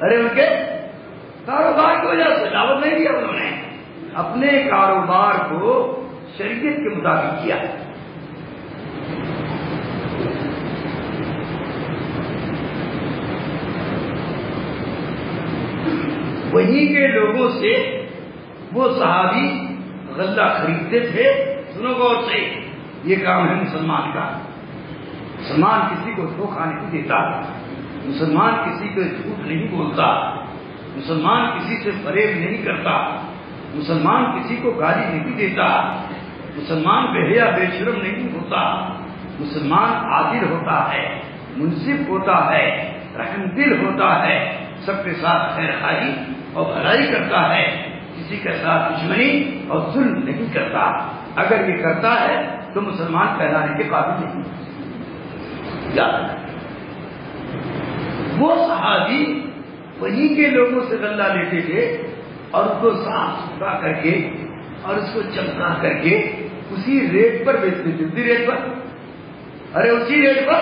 Speaker 2: ارے ان کے کاروبار کی وجہ سے دعوت نہیں دیا انہوں نے، اپنے کاروبار کو شریعت کے مطابق کیا۔ وہیں کے لوگوں سے وہ صحابی غلہ خریدتے تھے۔ سنو غور سے، یہ کام ہے مسلمان کا۔ مسلمان کسی کو دھوکہ نہیں دیتا، مسلمان کسی کو جھوٹ نہیں بولتا، مسلمان کسی سے فریب نہیں کرتا، مسلمان کسی کو گالی نہیں دیتا، مسلمان بے حیا بے شرم نہیں ہوتا، مسلمان عادل ہوتا ہے، منصف ہوتا ہے، رحم دل ہوتا ہے، سب کے ساتھ خیر خواہی اور بھلائی کرتا ہے، کسی کے ساتھ دشمنی اور ظلم نہیں کرتا۔ اگر یہ کرتا ہے تو مسلمان کہلانے کے قابل نہیں۔ یاد رکھیں، وہ صحابی وہیں کے لوگوں سے غلہ لیتے تھے اور اس کو صاف ستھرا کر کے اور اس کو چمکا کر کے اسی ریٹ پر بیچتے تھے۔ اسی ریٹ پر، ارے اسی ریٹ پر،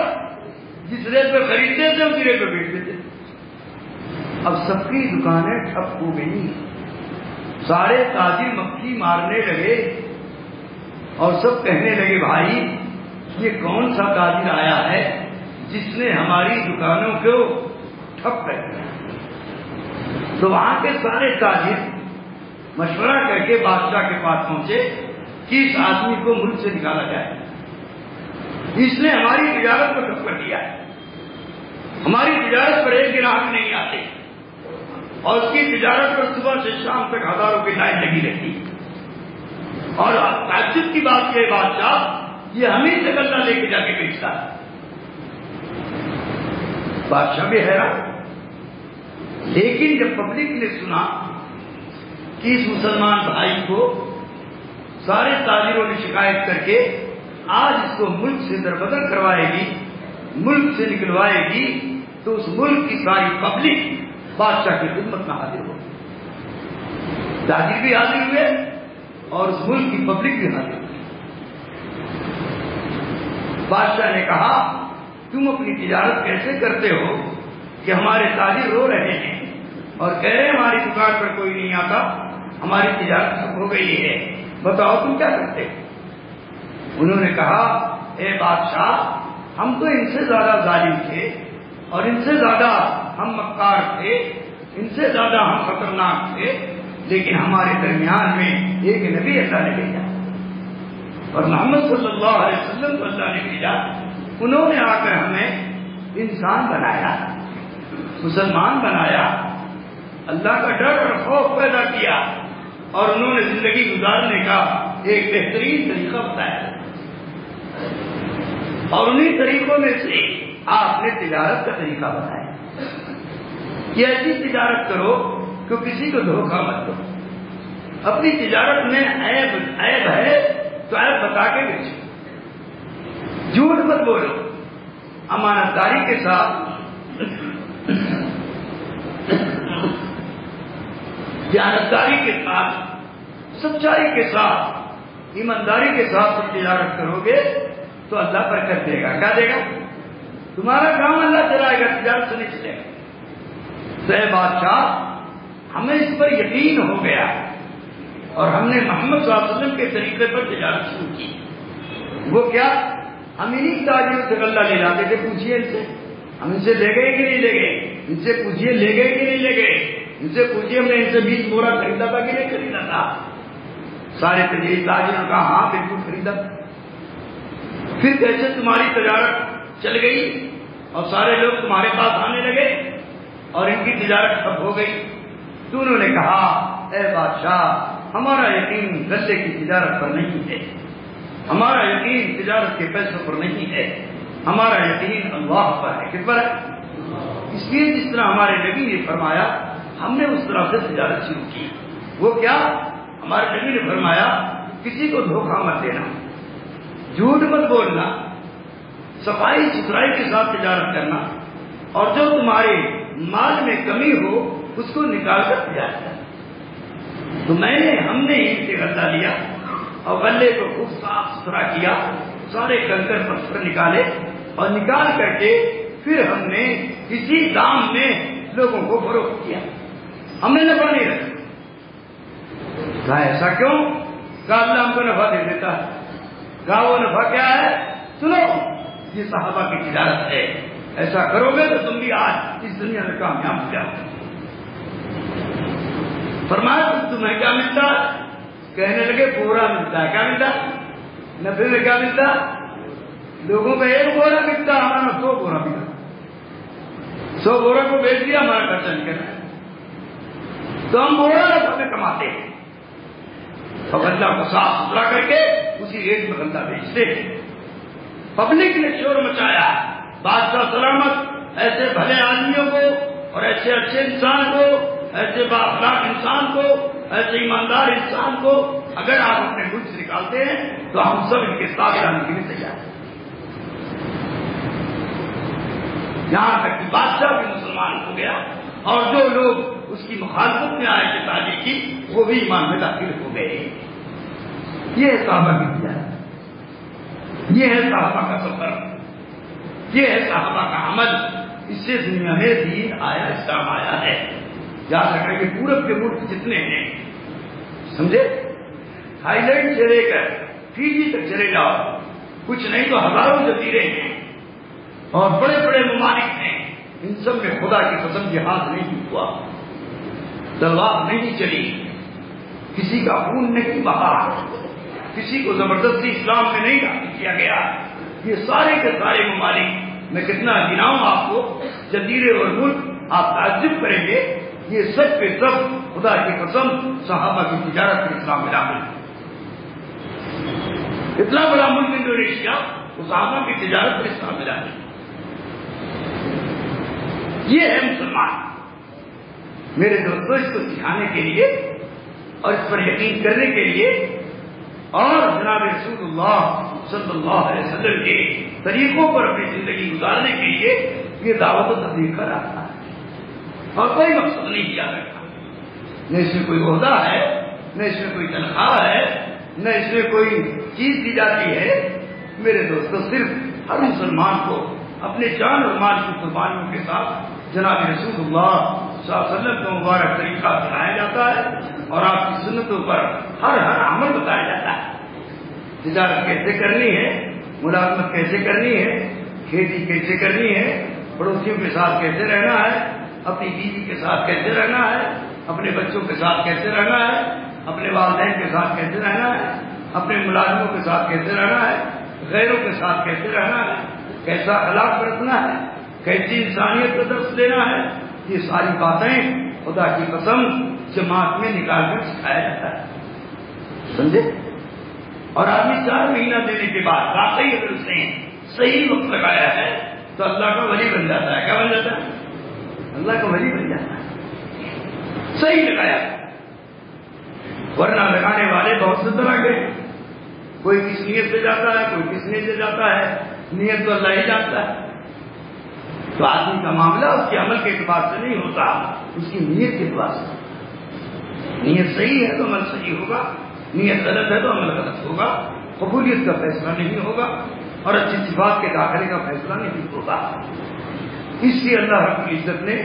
Speaker 2: جس ریٹ پر خریدتے تھے اسی ریٹ پر بیچتے تھے۔ اب سب کی دکانیں ٹھپ ہو گئی، سارے تاجر مکھی مارنے لگے اور سب کہنے لگے بھائی یہ کون سا تاجر آیا ہے جس نے ہماری دکانوں کو ٹھپ کر دیا۔ تو وہاں کے سارے تاجر مشورہ کر کے بادشاہ کے پاس پہنچے کہ اس آدمی کو ملک سے نکالا جائے، اس نے ہماری تجارت کو ٹھپ کر دیا ہے، ہماری تجارت پر ایک گراہک نہیں آتے اور اس کی تجارت پر صبح سے شام تک ہزاروں کی لائن لگی رہتی۔ اور تعجب کی بات یہ بادشاہ یہ ہمیں سے غلہ لے کے جا کے بیچتا ہے۔ بادشاہ بھی حیران، لیکن جب پبلک نے سنا کہ اس مسلمان بھائی کو سارے تاجروں نے شکایت کر کے آج اس کو ملک سے دربدر کروائے گی، ملک سے نکلوائے گی، تو اس ملک کی ساری پبلک بادشاہ کی خدمت میں حاضر ہو، تاجر بھی حاضر ہوئے اور اس ملک کی پبلک بھی حاضر ہوئی۔ بادشاہ نے کہا تم اپنی تجارت کیسے کرتے ہو کہ ہمارے تاجر رو رہے ہیں اور کہہ رہے ہیں ہماری دکان پر کوئی نہیں آتا، ہماری تجارت ختم ہو گئی ہے، بتاؤ تم کیا کرتے ہو؟ انہوں نے کہا اے بادشاہ ہم تو ان سے زیادہ ظالم تھے اور ان سے زیادہ ہم مکار تھے، ان سے زیادہ ہم خطرناک تھے، لیکن ہمارے درمیان میں ایک نبی اللہ نے بھیجا اور محمد صلی اللہ علیہ وسلم کو اللہ نے بھیجا، انہوں نے آ کر ہمیں انسان بنایا، مسلمان بنایا، اللہ کا ڈر اور خوف پیدا کیا اور انہوں نے زندگی گزارنے کا ایک بہترین طریقہ بتایا، اور انہی طریقوں میں سے آپ نے تجارت کا طریقہ بتایا کہ ایسی تجارت کرو کہ کسی کو دھوکہ مت دو، اپنی تجارت میں عیب ہے تو عیب بتا کے بیچو، جھوٹ مت بولو، امانت داری کے ساتھ دیانتداری کے ساتھ سچائی کے ساتھ ایمانداری کے ساتھ تم تجارت کرو گے تو اللہ برکت دے گا۔ کیا دے گا؟ تمہارا کام اللہ چلائے گا، تجارت سے نہیں چلے گا۔ تو اے بادشاہ ہمیں اس پر یقین ہو گیا اور ہم نے محمد صلی اللہ علیہ وسلم کے طریقے پر تجارت شروع کی۔ وہ کیا؟ ہم انہیں تاجروں سے غلہ لے جاتے تھے، پوچھیے ان سے ہم ان سے لے گئے کہ نہیں لے گئے، ان سے پوچھیے لے گئے کہ نہیں لے گئے، ان سے پوچھیے ہم نے ان سے 20 بورا خریدا تھا کہ نہیں خریدا تھا۔ سارے تجاری تاجروں کا ہاں بالکل خریدا۔ پھر کیسے تمہاری تجارت چل گئی اور سارے لوگ تمہارے پاس آنے لگے اور ان کی تجارت ٹھپ ہو گئی؟ تو انہوں نے کہا اے بادشاہ ہمارا یقین غلے کی تجارت پر نہیں ہے، ہمارا یقین تجارت کے پیسوں پر نہیں ہے، ہمارا یقین اللہ پر ہے۔ کس پر ہے؟ اس لیے جس طرح ہمارے نبی نے فرمایا ہم نے اس طرح سے تجارت شروع کی۔ وہ کیا؟ ہمارے نبی نے فرمایا کسی کو دھوکہ مت دینا، جھوٹ مت بولنا، صفائی ستھرائی کے ساتھ تجارت کرنا، اور جو تمہارے مال میں کمی ہو اس کو نکال کر تجارت کرنا۔ تو ہم نے ان سے غلہ لیا اور غلے کو خوب صاف ستھرا کیا، سارے کنکر پتھر نکالے اور نکال کر کے پھر ہم نے اسی دام میں لوگوں کو فروخت کیا، ہم نے نفع نہیں رکھا۔ کہا ایسا کیوں؟ کہا اللہ ہم کو نفع دے دیتا ہے۔ کہا وہ نفع کیا ہے؟ سنو، یہ صحابہ کی تجارت ہے، ایسا کرو گے تو تم بھی آج اس دنیا میں کامیاب ہو جاؤ۔ فرمایا تمہیں کیا ملتا؟ کہنے لگے بورا ملتا ہے۔ کیا ملتا؟ نفے میں کیا ملتا؟ لوگوں کا 1 بورا ملتا، ہمارا 100 بورا ملا، 100 بورا کو بیچ دیا، ہمارا خرچہ نکل رہا ہے، تو ہم بورا نفع میں کماتے ہیں۔ اور اللہ کو صاف ستھرا کر کے اسی ریٹ میں غلہ بیچتے ہیں۔ پبلک نے شور مچایا، بادشاہ سلامت ایسے بھلے آدمیوں کو اور ایسے اچھے انسان کو، ایسے بااخلاق انسان کو، ایسے ایماندار انسان کو اگر آپ اپنے ملک سے نکالتے ہیں تو ہم سب ان کے ساتھ جانے کے لیے تیار ہیں۔ یہاں تک کہ بادشاہ بھی مسلمان ہو گیا اور جو لوگ اس کی مخالفت میں آئے کہ شادی کی وہ بھی ایمان میں داخل ہو گئے۔ یہ ہے صحابہ کی تجارت، یہ ہے صحابہ کا سفر، یہ ہے صحابہ کا عمل۔ اس سے دنیا میں دین آیا، اسلام آیا ہے۔ یاد رکھیں کہ پورب کے ملک جتنے ہیں، سمجھے، تھائی لینڈ سے لے کر فیجی تک چلے جاؤ، کچھ نہیں تو ہزاروں جزیرے ہیں اور بڑے بڑے ممالک ہیں، ان سب میں خدا کی قسم جہاد نہیں ہوا، تلوار نہیں چلی، کسی کا خون نہیں بہا، کسی کو زبردستی اسلام میں نہیں داخل کیا گیا۔ یہ سارے کے سارے ممالک میں کتنا گناؤں آپ کو، جزیرے اور ملک، آپ تعجب کریں گے، یہ سب کے سب خدا کی قسم صحابہ کی تجارت میں اسلام میں داخل۔ اتنا بڑا ملک انڈونیشیا، وہ صحابہ کی تجارت میں اسلام میں داخل۔ یہ ہے مسلمان۔ میرے دوستوں، اس کو سکھانے کے لیے اور اس پر یقین کرنے کے لیے اور جناب رسول اللہ صلی اللہ علیہ وسلم کے طریقوں پر اپنی زندگی گزارنے کے لیے یہ دعوت و تبلیغ کا راستہ ہے اور کوئی مقصد نہیں کیا کرتا۔ نہ اس میں کوئی عہدہ ہے، نہ اس میں کوئی تنخواہ ہے، نہ اس میں کوئی چیز دی جاتی ہے۔ میرے دوستوں، صرف ہر مسلمان کو اپنے جان اور مال کی قربانیوں کے ساتھ جناب رسول اللہ صلی اللہ علیہ وسلم کا مبارک طریقہ سکھایا جاتا ہے اور آپ کی سنتوں پر ہر عمل بتایا جاتا ہے۔ تجارت کیسے کرنی ہے، ملازمت کیسے کرنی ہے، کھیتی کیسے کرنی ہے، پڑوسیوں کے ساتھ کیسے رہنا ہے، اپنی بیوی کے ساتھ کیسے رہنا ہے، اپنے بچوں کے ساتھ کیسے رہنا ہے، اپنے والدین کے ساتھ کیسے رہنا ہے، اپنے ملازموں کے ساتھ کیسے رہنا ہے، غیروں کے ساتھ کیسے رہنا ہے، کیسا اخلاق برتنا ہے، کیسی انسانیت کا درس لینا ہے، یہ ساری باتیں خدا کی قسم جماعت میں نکال کر سکھایا جاتا ہے، سمجھے۔ اور آدمی 4 مہینہ دینے کے بعد واقعی اگر اس نے صحیح وقت لگایا ہے تو اللہ کا ولی بن جاتا ہے۔ کیا بن جاتا ہے؟ اللہ کا ولی بن جاتا ہے، صحیح لگایا۔ ورنہ لگانے والے بہت سے طرح کے، کوئی کس نیت سے جاتا ہے، کوئی کس نیت سے جاتا ہے، نیت تو اللہ ہی جانتا ہے۔ تو آدمی کا معاملہ اس کے عمل کے اعتبار سے نہیں ہوتا، اس کی نیت کے اعتبار سے۔ نیت صحیح ہے تو عمل صحیح ہوگا، نیت غلط ہے تو عمل غلط ہوگا، قبولیت کا فیصلہ نہیں ہوگا اور اچھی صفات کے داخلے کا فیصلہ نہیں ہوگا۔ اس لیے اللہ رب العزت نے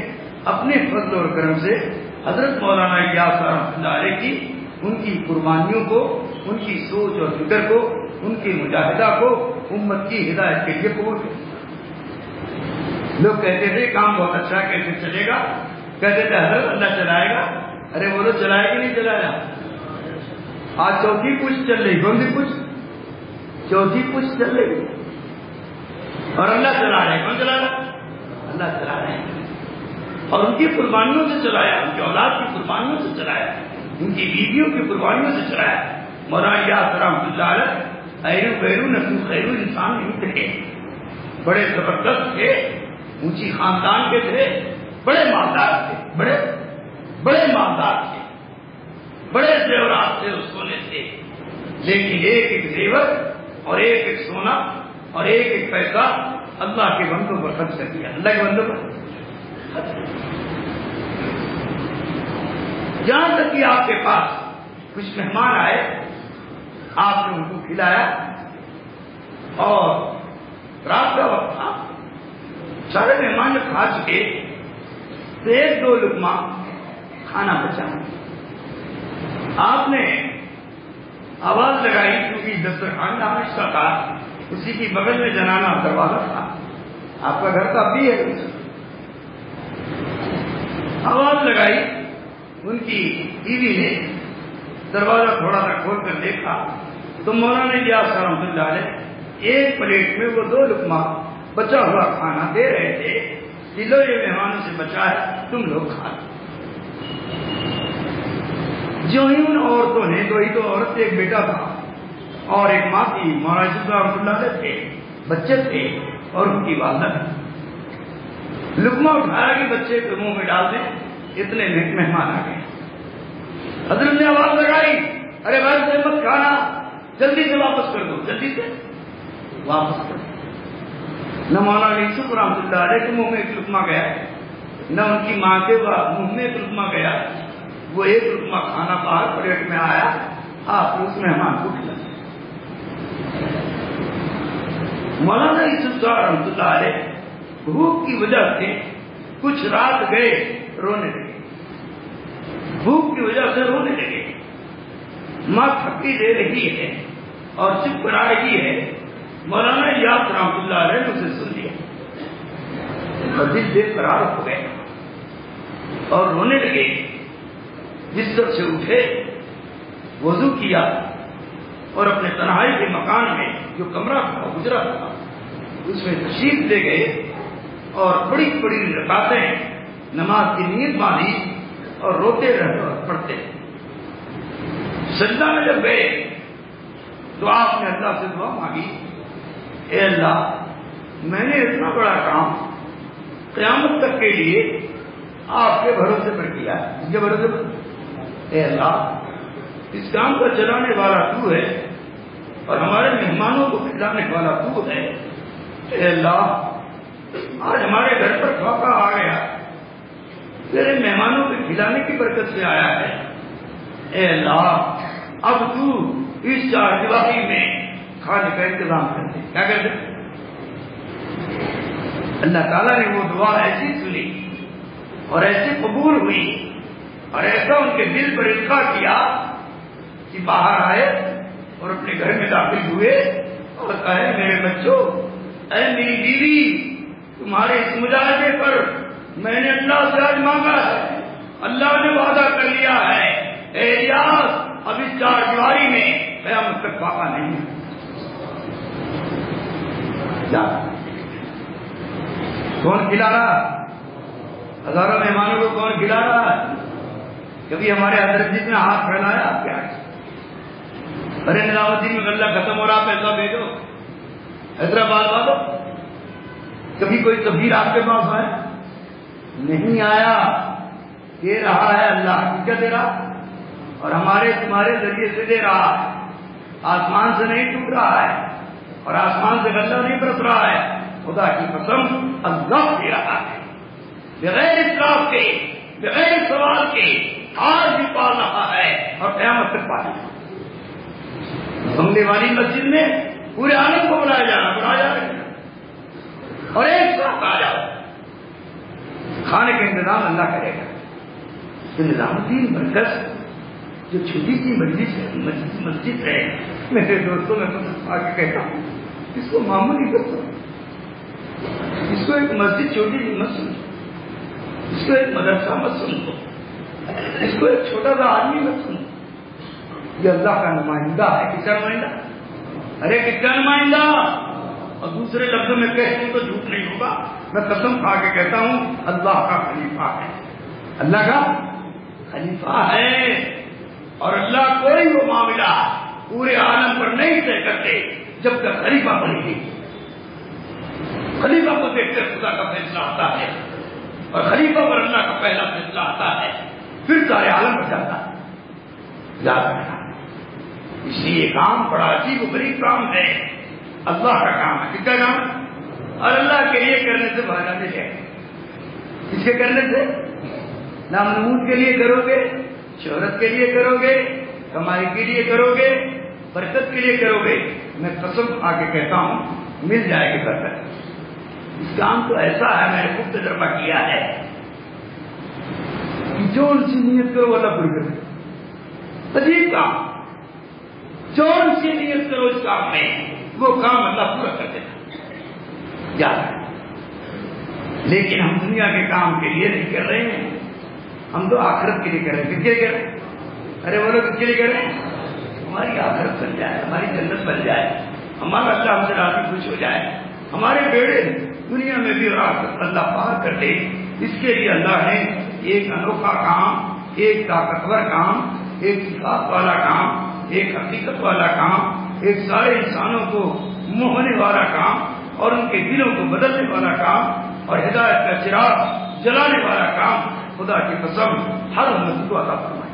Speaker 2: اپنے فضل اور کرم سے حضرت مولانا الیاس رحمۃ اللہ علیہ کی ان کی قربانیوں کو، ان کی سوچ اور فکر کو، ان کی مجاہدہ کو امت کی ہدایت کے لیے قبول کیا۔ لوگ کہتے تھے کام بہت اچھا کیسے چلے گا، کہتے تھے حضرت اللہ چلائے گا۔ ارے بولو چلائے کہ نہیں چلایا؟ آج چوتھی پوچھ چل رہی، کون سی پوچھ؟ چوتھی پوچھ چل رہی اور اللہ چلا رہے۔ کون چلا رہا؟ اللہ چلا رہے ہیں اور ان کی قربانیوں سے چلایا، ان کی اولاد کی قربانیوں سے چلایا، ان کی بیویوں کی قربانیوں سے چلایا۔ مولانا الیاس رحمۃ اللہ علیہ ایرو غیرو نسو خیرو انسان نہیں تھے، بڑے زبردست تھے، اونچی خاندان کے تھے، بڑے مالدار تھے، بڑے مالدار تھے، بڑے زیورات تھے اس سونے سے، لیکن ایک ایک زیور اور ایک ایک سونا اور ایک ایک پیسہ اللہ کے بندوں پر خرچ کر دیا، اللہ کے بندوں پر جہاں تک کہ آپ کے پاس کچھ مہمان آئے، آپ نے ان کو کھلایا اور رات کا وقت تھا، سارے مہمان جب کھا چکے تو 1-2 لقمہ کھانا بچا۔ آپ نے آواز لگائی کیونکہ دسترخوان دانش کا تھا، اسی کی بغل میں جنانا دروازہ تھا، آپ کا گھر کا بھی ہے۔ آواز لگائی، ان کی بیوی نے دروازہ تھوڑا سا کھول کر دیکھا تو مولانا الیاس رحمۃ اللہ علیہ ایک پلیٹ میں وہ 2 لقمہ بچا ہوا کھانا دے رہے تھے کہ لو یہ مہمانوں سے بچا ہے، تم لوگ کھا لو۔ جو ہی ان عورتوں نے، 2 ہی تو عورت ایک بیٹا تھا، اور ایک ماں تھی، مولانا یوسف رحمۃ اللہ علیہ تھے، بچے تھے اور ان کی والدہ تھی۔ لقمہ اٹھایا کہ بچے کے منہ میں ڈال دیں، اتنے مہمان آ گئے۔ حضرت نے آواز لگائی، ارے بھائی سے مت کھانا، جلدی سے واپس کر دو، جلدی سے واپس کر دو۔ نہ مولانا یوسف رحمۃ اللہ علیہ کے منہ میں ایک لقمہ گیا، نہ ان کی ماں کے منہ میں ایک لقمہ گیا۔ وہ ایک لقمہ کھانا باہر پلیٹ میں آیا، آپ اس مہمان کو کھلایا۔ مولانا یوسف رحمۃ اللہ علیہ بھوک کی وجہ سے کچھ رات گئے، رونے لگے، بھوک کی وجہ سے رونے لگے۔ ماں تھکی دے رہی ہے اور چپ کرا رہی ہے۔ مولانا یاس رحمۃ اللہ علیہ نے اسے سن لیا اور دل بے قرار ہو گئے اور رونے لگے۔ بستر سے اٹھے، وضو کیا اور اپنے تنہائی کے مکان میں جو کمرہ تھا، حجرہ تھا، اس میں تشریف لے گئے اور بڑی بڑی رکعتیں نماز کی نیت باندھی اور روتے رہتے اور پڑھتے۔ سجدہ میں جب گئے تو آپ نے اللہ سے دعا مانگی، اے اللہ، میں نے اتنا بڑا کام قیامت تک کے لیے آپ کے بھروسے پر کیا ہے، اس کے بھروسے پر، اے اللہ، اس کام کو چلانے والا تو ہے اور ہمارے مہمانوں کو کھلانے والا تو ہے۔ اے اللہ، آج ہمارے گھر پر فاقہ آ گیا، تیرے مہمانوں کے کھلانے کی برکت سے آیا ہے۔ اے اللہ، اب تو اس چار دیواری میں کھانے کا انتظام کر دے۔ کیا کر دے؟ اللہ تعالیٰ نے وہ دعا ایسی سنی اور ایسی قبول ہوئی اور ایسا ان کے دل پر القاء کیا کہ باہر آئے اور اپنے گھر میں داخل ہوئے اور کہے، میرے بچوں، اے میری بیوی، تمہارے اس مجاہدے پر میں نے اللہ سے آج مانگا ہے، اللہ نے وعدہ کر لیا ہے، اے الیاس، اب اس چار دیواری میں قیامت تک فاقہ نہیں ہے۔ کون کھلا رہا؟ ہزاروں مہمانوں کو کون کھلا رہا؟ کبھی ہمارے حضرت جی نے ہاتھ پھیلایا آپ کیا؟ ارے نظام الدین میں غلہ ختم ہو رہا، پیسہ بھیجو، حیدرآباد والوں۔ کبھی کوئی تبدیل آپ کے پاس آیا؟ نہیں آیا۔ دے رہا ہے اللہ، کیا دے رہا؟ اور ہمارے تمہارے ذریعے سے دے رہا ہے، آسمان سے نہیں ٹوٹ رہا ہے اور آسمان سے غلہ نہیں برس رہا ہے، خدا کی قسم اللہ دے رہا ہے، بغیر اسراف کے، بغیر سوال کے، آج بھی پال رہا ہے اور قیامت تک پالے۔ بنگلے والی مسجد میں پورے عالم کو بلایا جا رہا اور ایک ساتھ آ جاؤ، کھانے کا انتظام اللہ کرے گا۔ تو نظام الدین مرکز جو چھوٹی سی مسجد ہے، میرے دوستوں میں آ کے کہتا ہوں، اس کو معمولی مت سمجھو، اس کو ایک مسجد چھوٹی سی مت سمجھو، اس کو ایک مدرسہ مت سمجھو، اس کو ایک چھوٹا سا آدمی مت سمجھو، یہ اللہ کا نمائندہ ہے۔ کس کا نمائندہ؟ ارے کس کا نمائندہ؟ اور دوسرے لفظوں میں کہتے ہیں تو جھوٹ نہیں ہوگا، میں قسم کھا کے کہتا ہوں، اللہ کا خلیفہ ہے، اللہ کا خلیفہ ہے۔ اور اللہ کوئی وہ معاملہ پورے عالم پر نہیں طے کرتے جب تک خلیفہ بنے گی۔ خلیفہ کو دیکھ کر خدا کا فیصلہ ہوتا ہے اور خلیفہ پر اللہ کا پہلا فیصلہ آتا ہے، پھر سارے عالم پر جاتا ہے۔ یاد رکھنا، اس لیے کام بڑا عجیب و غریب کام ہے، اللہ کا کام ہے۔ کس کا کام ہے؟ اور اللہ کے لیے کرنے سے فائدہ نہیں ہے۔ اس کے کرنے سے نام نمود کے لیے کرو گے، شہرت کے لیے کرو گے، کمائی کے لیے کرو گے، برکت کے لیے کرو گے، میں قسم کھا کے کہتا ہوں مل جائے گی برکت۔ اس کام تو ایسا ہے، میں نے خوب تجربہ کیا ہے کہ جو ان سی نیت کرو اللہ پوری کرے۔ عجیب کام، جو ان سی نیت کرو اس کام میں، وہ کام اللہ پورا کر دیتا۔ یاد ہے، لیکن ہم دنیا کے کام کے لیے نہیں کر رہے ہیں، ہم تو آخرت کے لیے کر رہے ہیں۔ کس کے لیے کر رہے ہیں؟ ارے وہ لوگ کس کے لیے کر رہے ہیں؟ ہماری آخرت بن جائے، ہماری جنت بن جائے، ہمارا اللہ ہم سے راضی خوش ہو جائے، ہمارے بیڑے دنیا میں بھی اور آخرت اللہ پار کر دے۔ اس کے لیے اللہ نے ایک انوکھا کام، ایک طاقتور کام، ایک صفات والا کام، ایک حقیقت والا کام ایک سارے انسانوں کو موہنے والا کام اور ان کے دلوں کو بدلنے والا کام اور ہدایت کا چراغ جلانے والا کام خدا کی قسم ہر امت کو عطا فرمائے.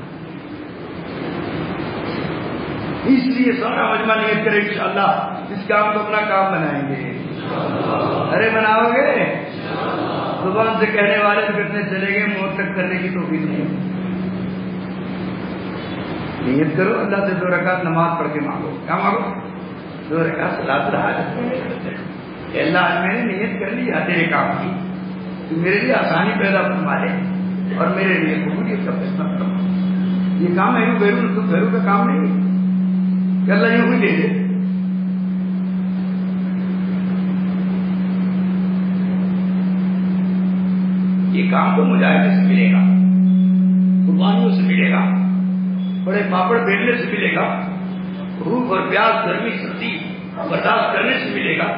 Speaker 2: اس لیے سارا مجمع نیت کرے انشاءاللہ اس کام کو اپنا کام بنائیں گے. ارے بناؤ گے؟ زبان سے کہنے والے تو کرنے چلے گئے، موت تک کرنے کی توفیق نہیں. نیت کرو اللہ سے 2 رکعت نماز پڑھ کے مانگو. کیا مانگو؟ 2 رکعت صلاۃ کہ اللہ میں نے نیت کر لی تیرے کام کی، تو میرے لیے آسانی پیدا فرما لے اور میرے لیے قبولیت کا فیصلہ کرو. یہ کام ہے گھروں کا کام نہیں کہ اللہ یوں ہی دے دے. یہ کام تو مجاہدے سے ملے گا، قربانیوں سے ملے گا، بڑے پاپڑ بیلنے سے ملے گا، بھوک اور پیاس گرمی سردی برداشت کرنے سے ملے گا،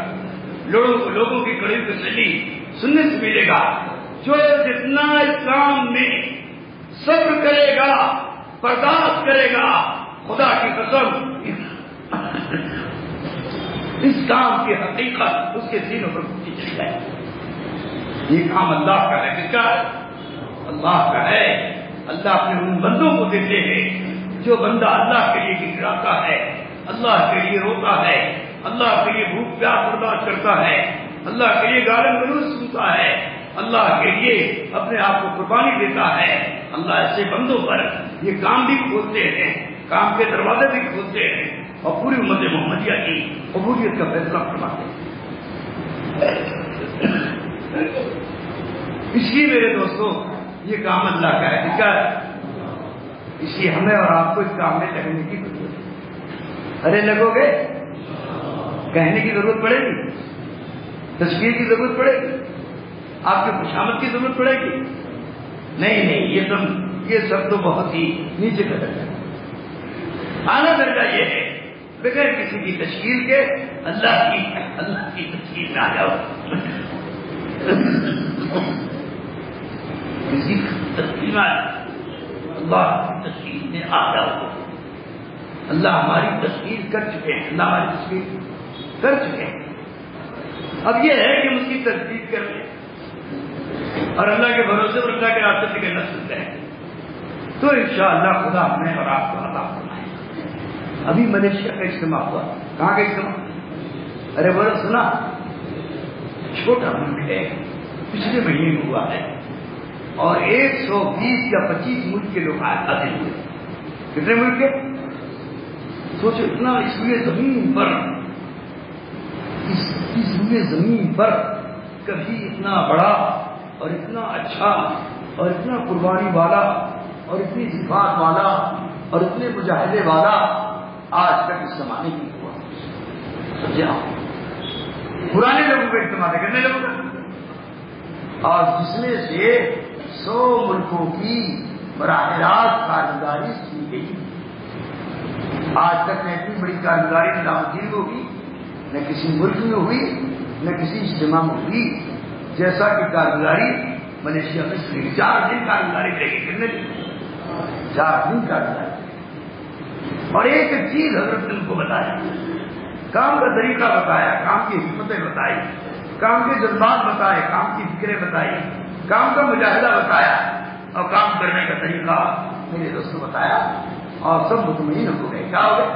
Speaker 2: لوگوں کی کڑی تسلی سننے سے ملے گا. جو جتنا اس کام میں صبر کرے گا، برداشت کرے گا، خدا کی قسم اس کام کی حقیقت اس کے سینوں پر پھوٹی چلی جائے. یہ کام اللہ کا ہے. کس کا ہے؟ اللہ کا ہے. اللہ اپنے ان بندوں کو دیتے ہیں جو بندہ اللہ کے لیے گڑگڑاتا ہے، اللہ کے لیے روتا ہے، اللہ کے لیے بھوک پیاس برداشت کرتا ہے، اللہ کے لیے گالن گلوچ سنتا ہے، اللہ کے لیے اپنے آپ کو قربانی دیتا ہے. اللہ ایسے بندوں پر یہ کام بھی کھولتے ہیں، کام کے دروازے بھی کھولتے ہیں اور پوری امت محمدیہ کی قبولیت کا فیصلہ فرماتے ہیں. اس لیے میرے دوستوں یہ کام اللہ کا ہے. کیا ہے؟ اس لیے ہمیں اور آپ کو اس کام میں لگنے کی ضرورت ہے. ارے لگو گے؟ کہنے کی ضرورت پڑے گی، تصویر کی ضرورت پڑے گی، آپ کی خوشامد کی ضرورت پڑے گی؟ نہیں، یہ سب تو بہت ہی نیچے کا درجہ ہے. اعلیٰ درجہ یہ ہے بغیر کسی کی تشکیل کے اللہ کی تشکیل میں آ جاؤ. کسی تشکیل میں اللہ کی تشکیل میں آ جاؤ. اللہ ہماری تشکیل کر چکے ہیں، اللہ ہماری تشکیل کر چکے ہیں. اب یہ ہے کہ ہم اس کی تصدیق کر لیں اور اللہ کے بھروسے اور اللہ کے راستے سے کہنا سنتے ہیں تو انشاءاللہ خدا ہمیں اور آپ کو عطا فرمائے. ابھی ملیشیا کا اجتماع ہوا. کہاں کا اجتماع؟ ارے بڑا سنا، چھوٹا ملک ہے، پچھلے مہینے میں ہوا ہے اور 120 یا 25 ملک کے لوگ آتے ہوئے. کتنے ملک کے؟ سوچو اتنا اس لیے زمین پر کبھی اتنا بڑا اور اتنا اچھا اور اتنا قربانی والا اور اتنی صفات والا اور اتنے مجاہدے والا آج تک اس زمانے کی ہوا. سمجھا؟ پرانے لوگوں کا اجتماع ہے، کتنے لوگوں کا؟ اور جس میں سے 100 ملکوں کی براہ راست کارگزاری کی گئی. آج تک نہ اتنی بڑی کارگزاری نظام الدین کو ہوئی، نہ کسی ملک میں ہوئی، نہ کسی اجتماع میں ہوئی جیسا کہ کارگزاری ملیشیا میں شروع. 4 دن کارگزاری رہے گی. کتنے دن؟ 4 دن کارگزاری. اور ایک چیز حضرت نے ان کو بتایا، کام کا طریقہ بتایا، کام کی حکمتیں بتائی، کام کے جذبات بتائے، کام کی فکریں بتائی، کام کا مجاہدہ بتایا اور کام کرنے کا طریقہ میرے دوست کو بتایا اور سب مطمئن ہو گئے. کیا ہو گئے؟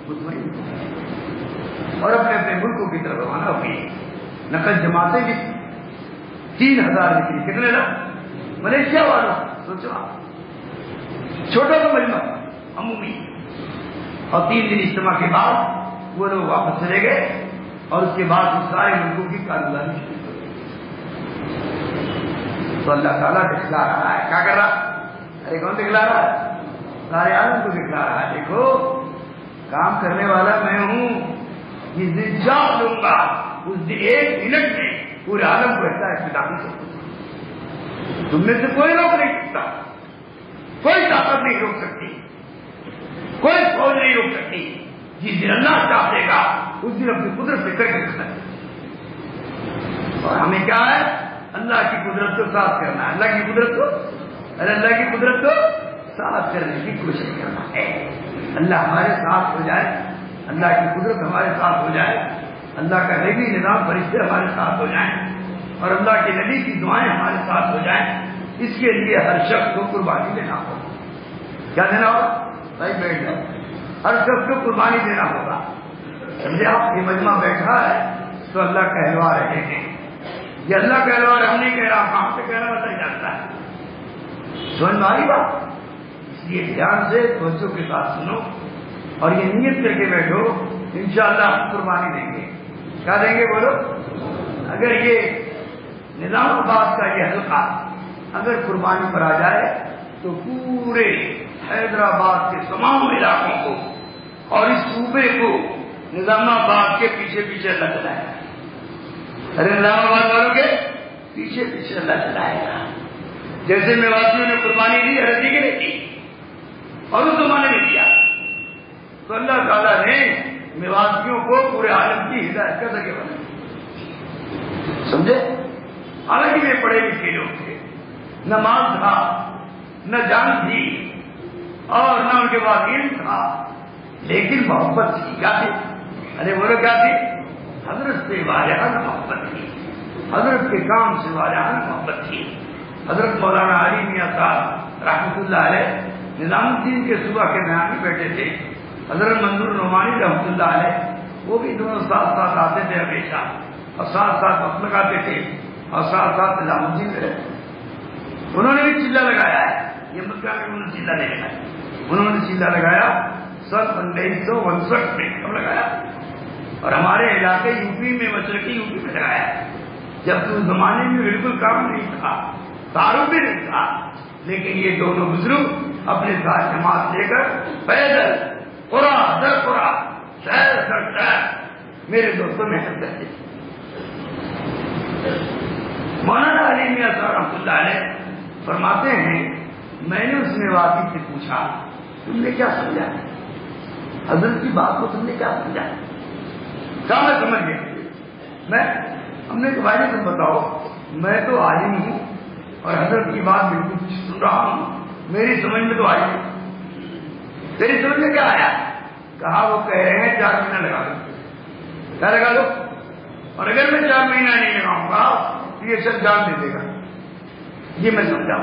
Speaker 2: مطمئن ہو گئے اور اپنے اپنے ملکوں کی طرف روانہ ہو گئی. نقل جماعتیں بھی 3000 نکلی. کتنے لوگ؟ ملیشیا والوں. سوچو آپ، چھوٹا تو مجمع عمومی. اور 3 دن اجتماع کے بعد وہ لوگ واپس چلے گئے اور اس کے بعد سارے ملکوں کی کارگزاری شروع ہو گئی. تو اللہ تعالیٰ دکھلا رہا ہے. کیا کر رہا؟ ارے کون دکھلا رہا ہے؟ سارے عالم کو دکھلا رہا ہے. دیکھو کام کرنے والا میں ہوں. جس دن جاب لوں گا اس دن 1 منٹ میں پورے عالم کو ایسا اختتام کر سکتا. تم میں سے کوئی روک نہیں سکتا، کوئی طاقت نہیں روک سکتی، کوئی فوج نہیں روک سکتی. جس دن اللہ چاہے گا اس دن اپنی قدرت سے کر کے رکھنا ہے. اور ہمیں کیا ہے؟ اللہ کی قدرت کو صاف کرنا ہے. اللہ کی قدرت کو، ارے اللہ کی قدرت کو صاف کرنے کی کوشش کرنا ہے. اللہ ہمارے ساتھ ہو جائے اللہ کی قدرت ہمارے ساتھ ہو جائے، اللہ کا غیبی نظام فرشتے ہمارے ساتھ ہو جائیں اور اللہ کے نبی کی دعائیں ہمارے ساتھ ہو جائیں، اس کے لیے ہر شخص کو قربانی دینا ہوگا۔ کیا دینا ہوگا؟ بھائی بیٹھ جاؤ، ہر شخص کو قربانی دینا ہوگا۔ سمجھے آپ؟ یہ مجمع بیٹھا ہے تو اللہ کہلوا رہے ہیں، یہ اللہ کہلوا رہے، ہم نہیں کہہ رہا، کہاں سے کہنا بتا جاتا ہے۔ سمجھ میں آئی بات؟ اس لیے دھیان سے توجہ کے ساتھ سنو اور یہ نیت کر کے بیٹھو، انشاءاللہ ہم قربانی دیں گے۔ کیا دیں گے بولو؟ اگر یہ نظام آباد کا یہ حلقہ اگر قربانی پر آ جائے تو پورے حیدرآباد کے تمام علاقوں کو اور اس صوبے کو نظام آباد کے پیچھے پیچھے اللہ چلائے گا۔ ارے نظام آباد والوں کے پیچھے پیچھے اللہ چلائے گا۔ جیسے میواتیوں نے قربانی دی حضرت کی نہیں کی اور اس زمانے میں دیا، تو اللہ تعالیٰ نے میواتیوں کو پورے عالم کی ہدایت کا ذریعہ بنایا۔ سمجھے؟ حالانکہ وہ پڑھے لکھے لوگ تھے، نہ مال تھا، نہ جان تھی اور نہ ان کے پاس علم تھا، لیکن محبت تھی۔ کیا تھی؟ ارے بولو کیا تھی؟ حضرت سے واجبانہ محبت تھی، حضرت کے کام سے واجبانہ محبت تھی۔ حضرت مولانا علی میاں صاحب رحمۃ اللہ علیہ نظام الدین کے صوبہ کے بیان میں بیٹھے تھے، حضرت منظور نعمانی رحمۃ اللہ علیہ وہ بھی دونوں ساتھ ساتھ آتے تھے ہمیشہ، اور ساتھ ساتھ وقت لگاتے تھے اور ساتھ ساتھ نظام الدین میں رہتے۔ انہوں نے بھی چلہ لگایا ہے، یہ مکہ میں انہوں نے چلہ نہیں لگایا، انہوں نے چلہ لگایا سن 1959 میں، کب لگایا؟ اور ہمارے علاقے یو پی میں، مشرقی یو پی میں لگایا، جب تو اس زمانے میں بالکل کام نہیں تھا، تعارف بھی نہیں تھا، لیکن یہ دونوں بزرگ اپنے ساتھ جماعت لے کر پیدل قرا در قرا، شہر در شہر میرے دوستوں میں حد کرتے۔ مولانا علی میاں صاحب رحمۃ اللہ علیہ فرماتے ہیں میں نے اس میواتی سے پوچھا تم نے کیا سمجھا؟ حضرت کی بات کو تم نے کیا سمجھا؟ کیا میں سمجھ گیا؟ ہم نے تو بھائی تم بتاؤ، میں تو عالم ہوں اور حضرت کی بات بالکل سن رہا ہوں، میری سمجھ میں تو آئی نہیں۔ تیری سمجھ میں کیا آیا؟ کہا وہ کہہ رہے ہیں 4 مہینہ لگا دو۔ کیا لگا دو؟ اور اگر میں 4 مہینہ نہیں لگاؤں گا تو یہ سب جان دے دے گا۔ یہ میں سمجھا۔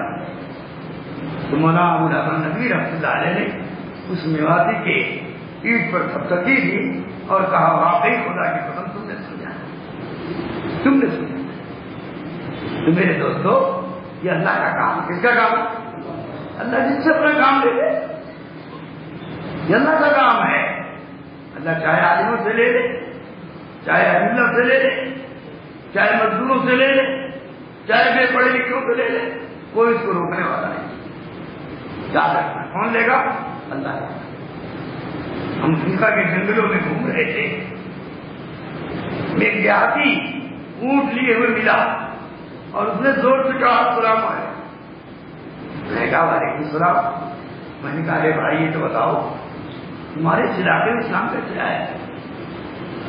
Speaker 2: تو مولانا ابو الحسن ندوی رحمۃ اللہ علیہ نے اس میواتی کے پیٹھ پر تھپکی دی اور کہا واقعی خدا کی قسم تم نے سمجھا، تم نے سمجھا۔ تو میرے دوستو یہ اللہ کا کام، کس کا کام؟ اللہ جس سے اپنا کام لے لے، یہ اللہ کا کام ہے۔ اللہ چاہے عالموں سے لے لے، چاہے اہل سے لے لے، چاہے مزدوروں سے لے لے، چاہے بے پڑھے لکھوں سے لے لے، کوئی اس کو روکنے والا نہیں۔ کیا کرنا؟ کون لے گا؟ اللہ کا۔ ہم افریقہ کے جنگلوں میں گھوم رہے تھے، ایک دیہاتی اونٹ لیے ہوئے ملا اور اس نے زور سے کہا السلام علیکم۔ میں نے کہا وعلیکم السلام۔ میں نے کہا ارے بھائی یہ تو بتاؤ تمہارے اس علاقے میں اسلام کیسے آیا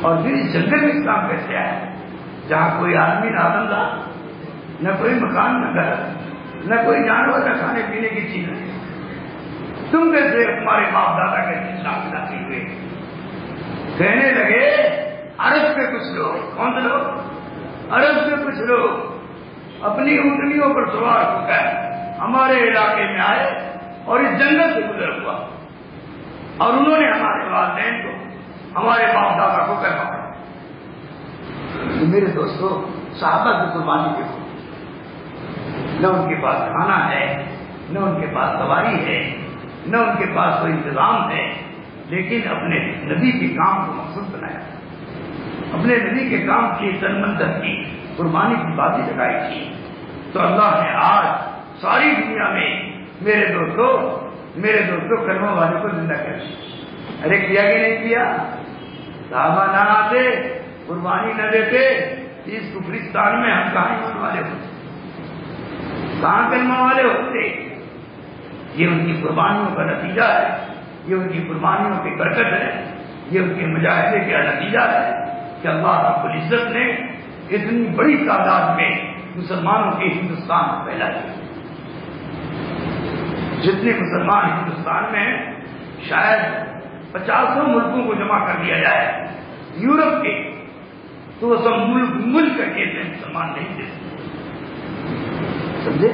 Speaker 2: اور پھر اس جنگل میں اسلام کیسے آیا جہاں کوئی آدمی نہ آدم تھا، نہ کوئی مکان، نہ گھر، نہ کوئی جانور، نہ کھانے پینے کی چیز نہیں، تم کیسے تمہارے باپ دادا کیسے اسلام میں داخل ہوئے؟ کہنے لگے عرب کے کچھ لوگ۔ کون سے لوگ؟ عرب کے کچھ لوگ اپنی اونٹنیوں پر سوار ہو کر ہمارے علاقے میں آئے اور اس جنگل سے گزر ہوا اور انہوں نے ہمارے والدین کو، ہمارے باپ دادا کو کہا۔ میرے دوستوں صحابہ کی قربانی دیکھو، نہ ان کے پاس کھانا ہے، نہ ان کے پاس سواری ہے، نہ ان کے پاس کوئی انتظام ہے، لیکن اپنے نبی کے کام کو مقصود بنایا، اپنے نبی کے کام کی تن من دھن کی قربانی کی باتیں لگائی تھی۔ تو اللہ نے آج ساری دنیا میں میرے دوستوں کلمہ والے کو زندہ کر دیا۔ ارے کیا کہ نہیں کیا؟ صحابہ نہ آتے، قربانی نہ دیتے، اس کفرستان میں ہم کہاں ایمان والے ہوتے، کہاں کلمہ والے ہوتے؟ یہ ان کی قربانیوں کا نتیجہ ہے، یہ ان کی قربانیوں کی برکت ہے، یہ ان کے مجاہدے کا نتیجہ ہے کہ اللہ رب العزت نے اتنی بڑی تعداد میں مسلمانوں کے ہندوستان میں پھیلا دیا۔ جتنے مسلمان ہندوستان میں شاید 50 ملکوں کو جمع کر دیا جائے یورپ کے، تو وہ سب ملک کر کے مسلمان نہیں دے سکتے، سمجھے؟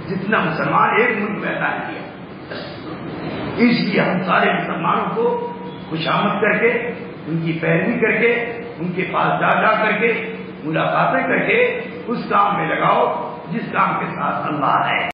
Speaker 2: جتنا مسلمان ایک ملک میں اعلان کیا، اس لیے ہم سارے مسلمانوں کو خوشامد کر کے، ان کی پیروی کر کے، ان کے پاس جا کر کے، ملاقاتیں کر کے اس کام میں لگاؤ جس کام کے ساتھ اللہ ہے۔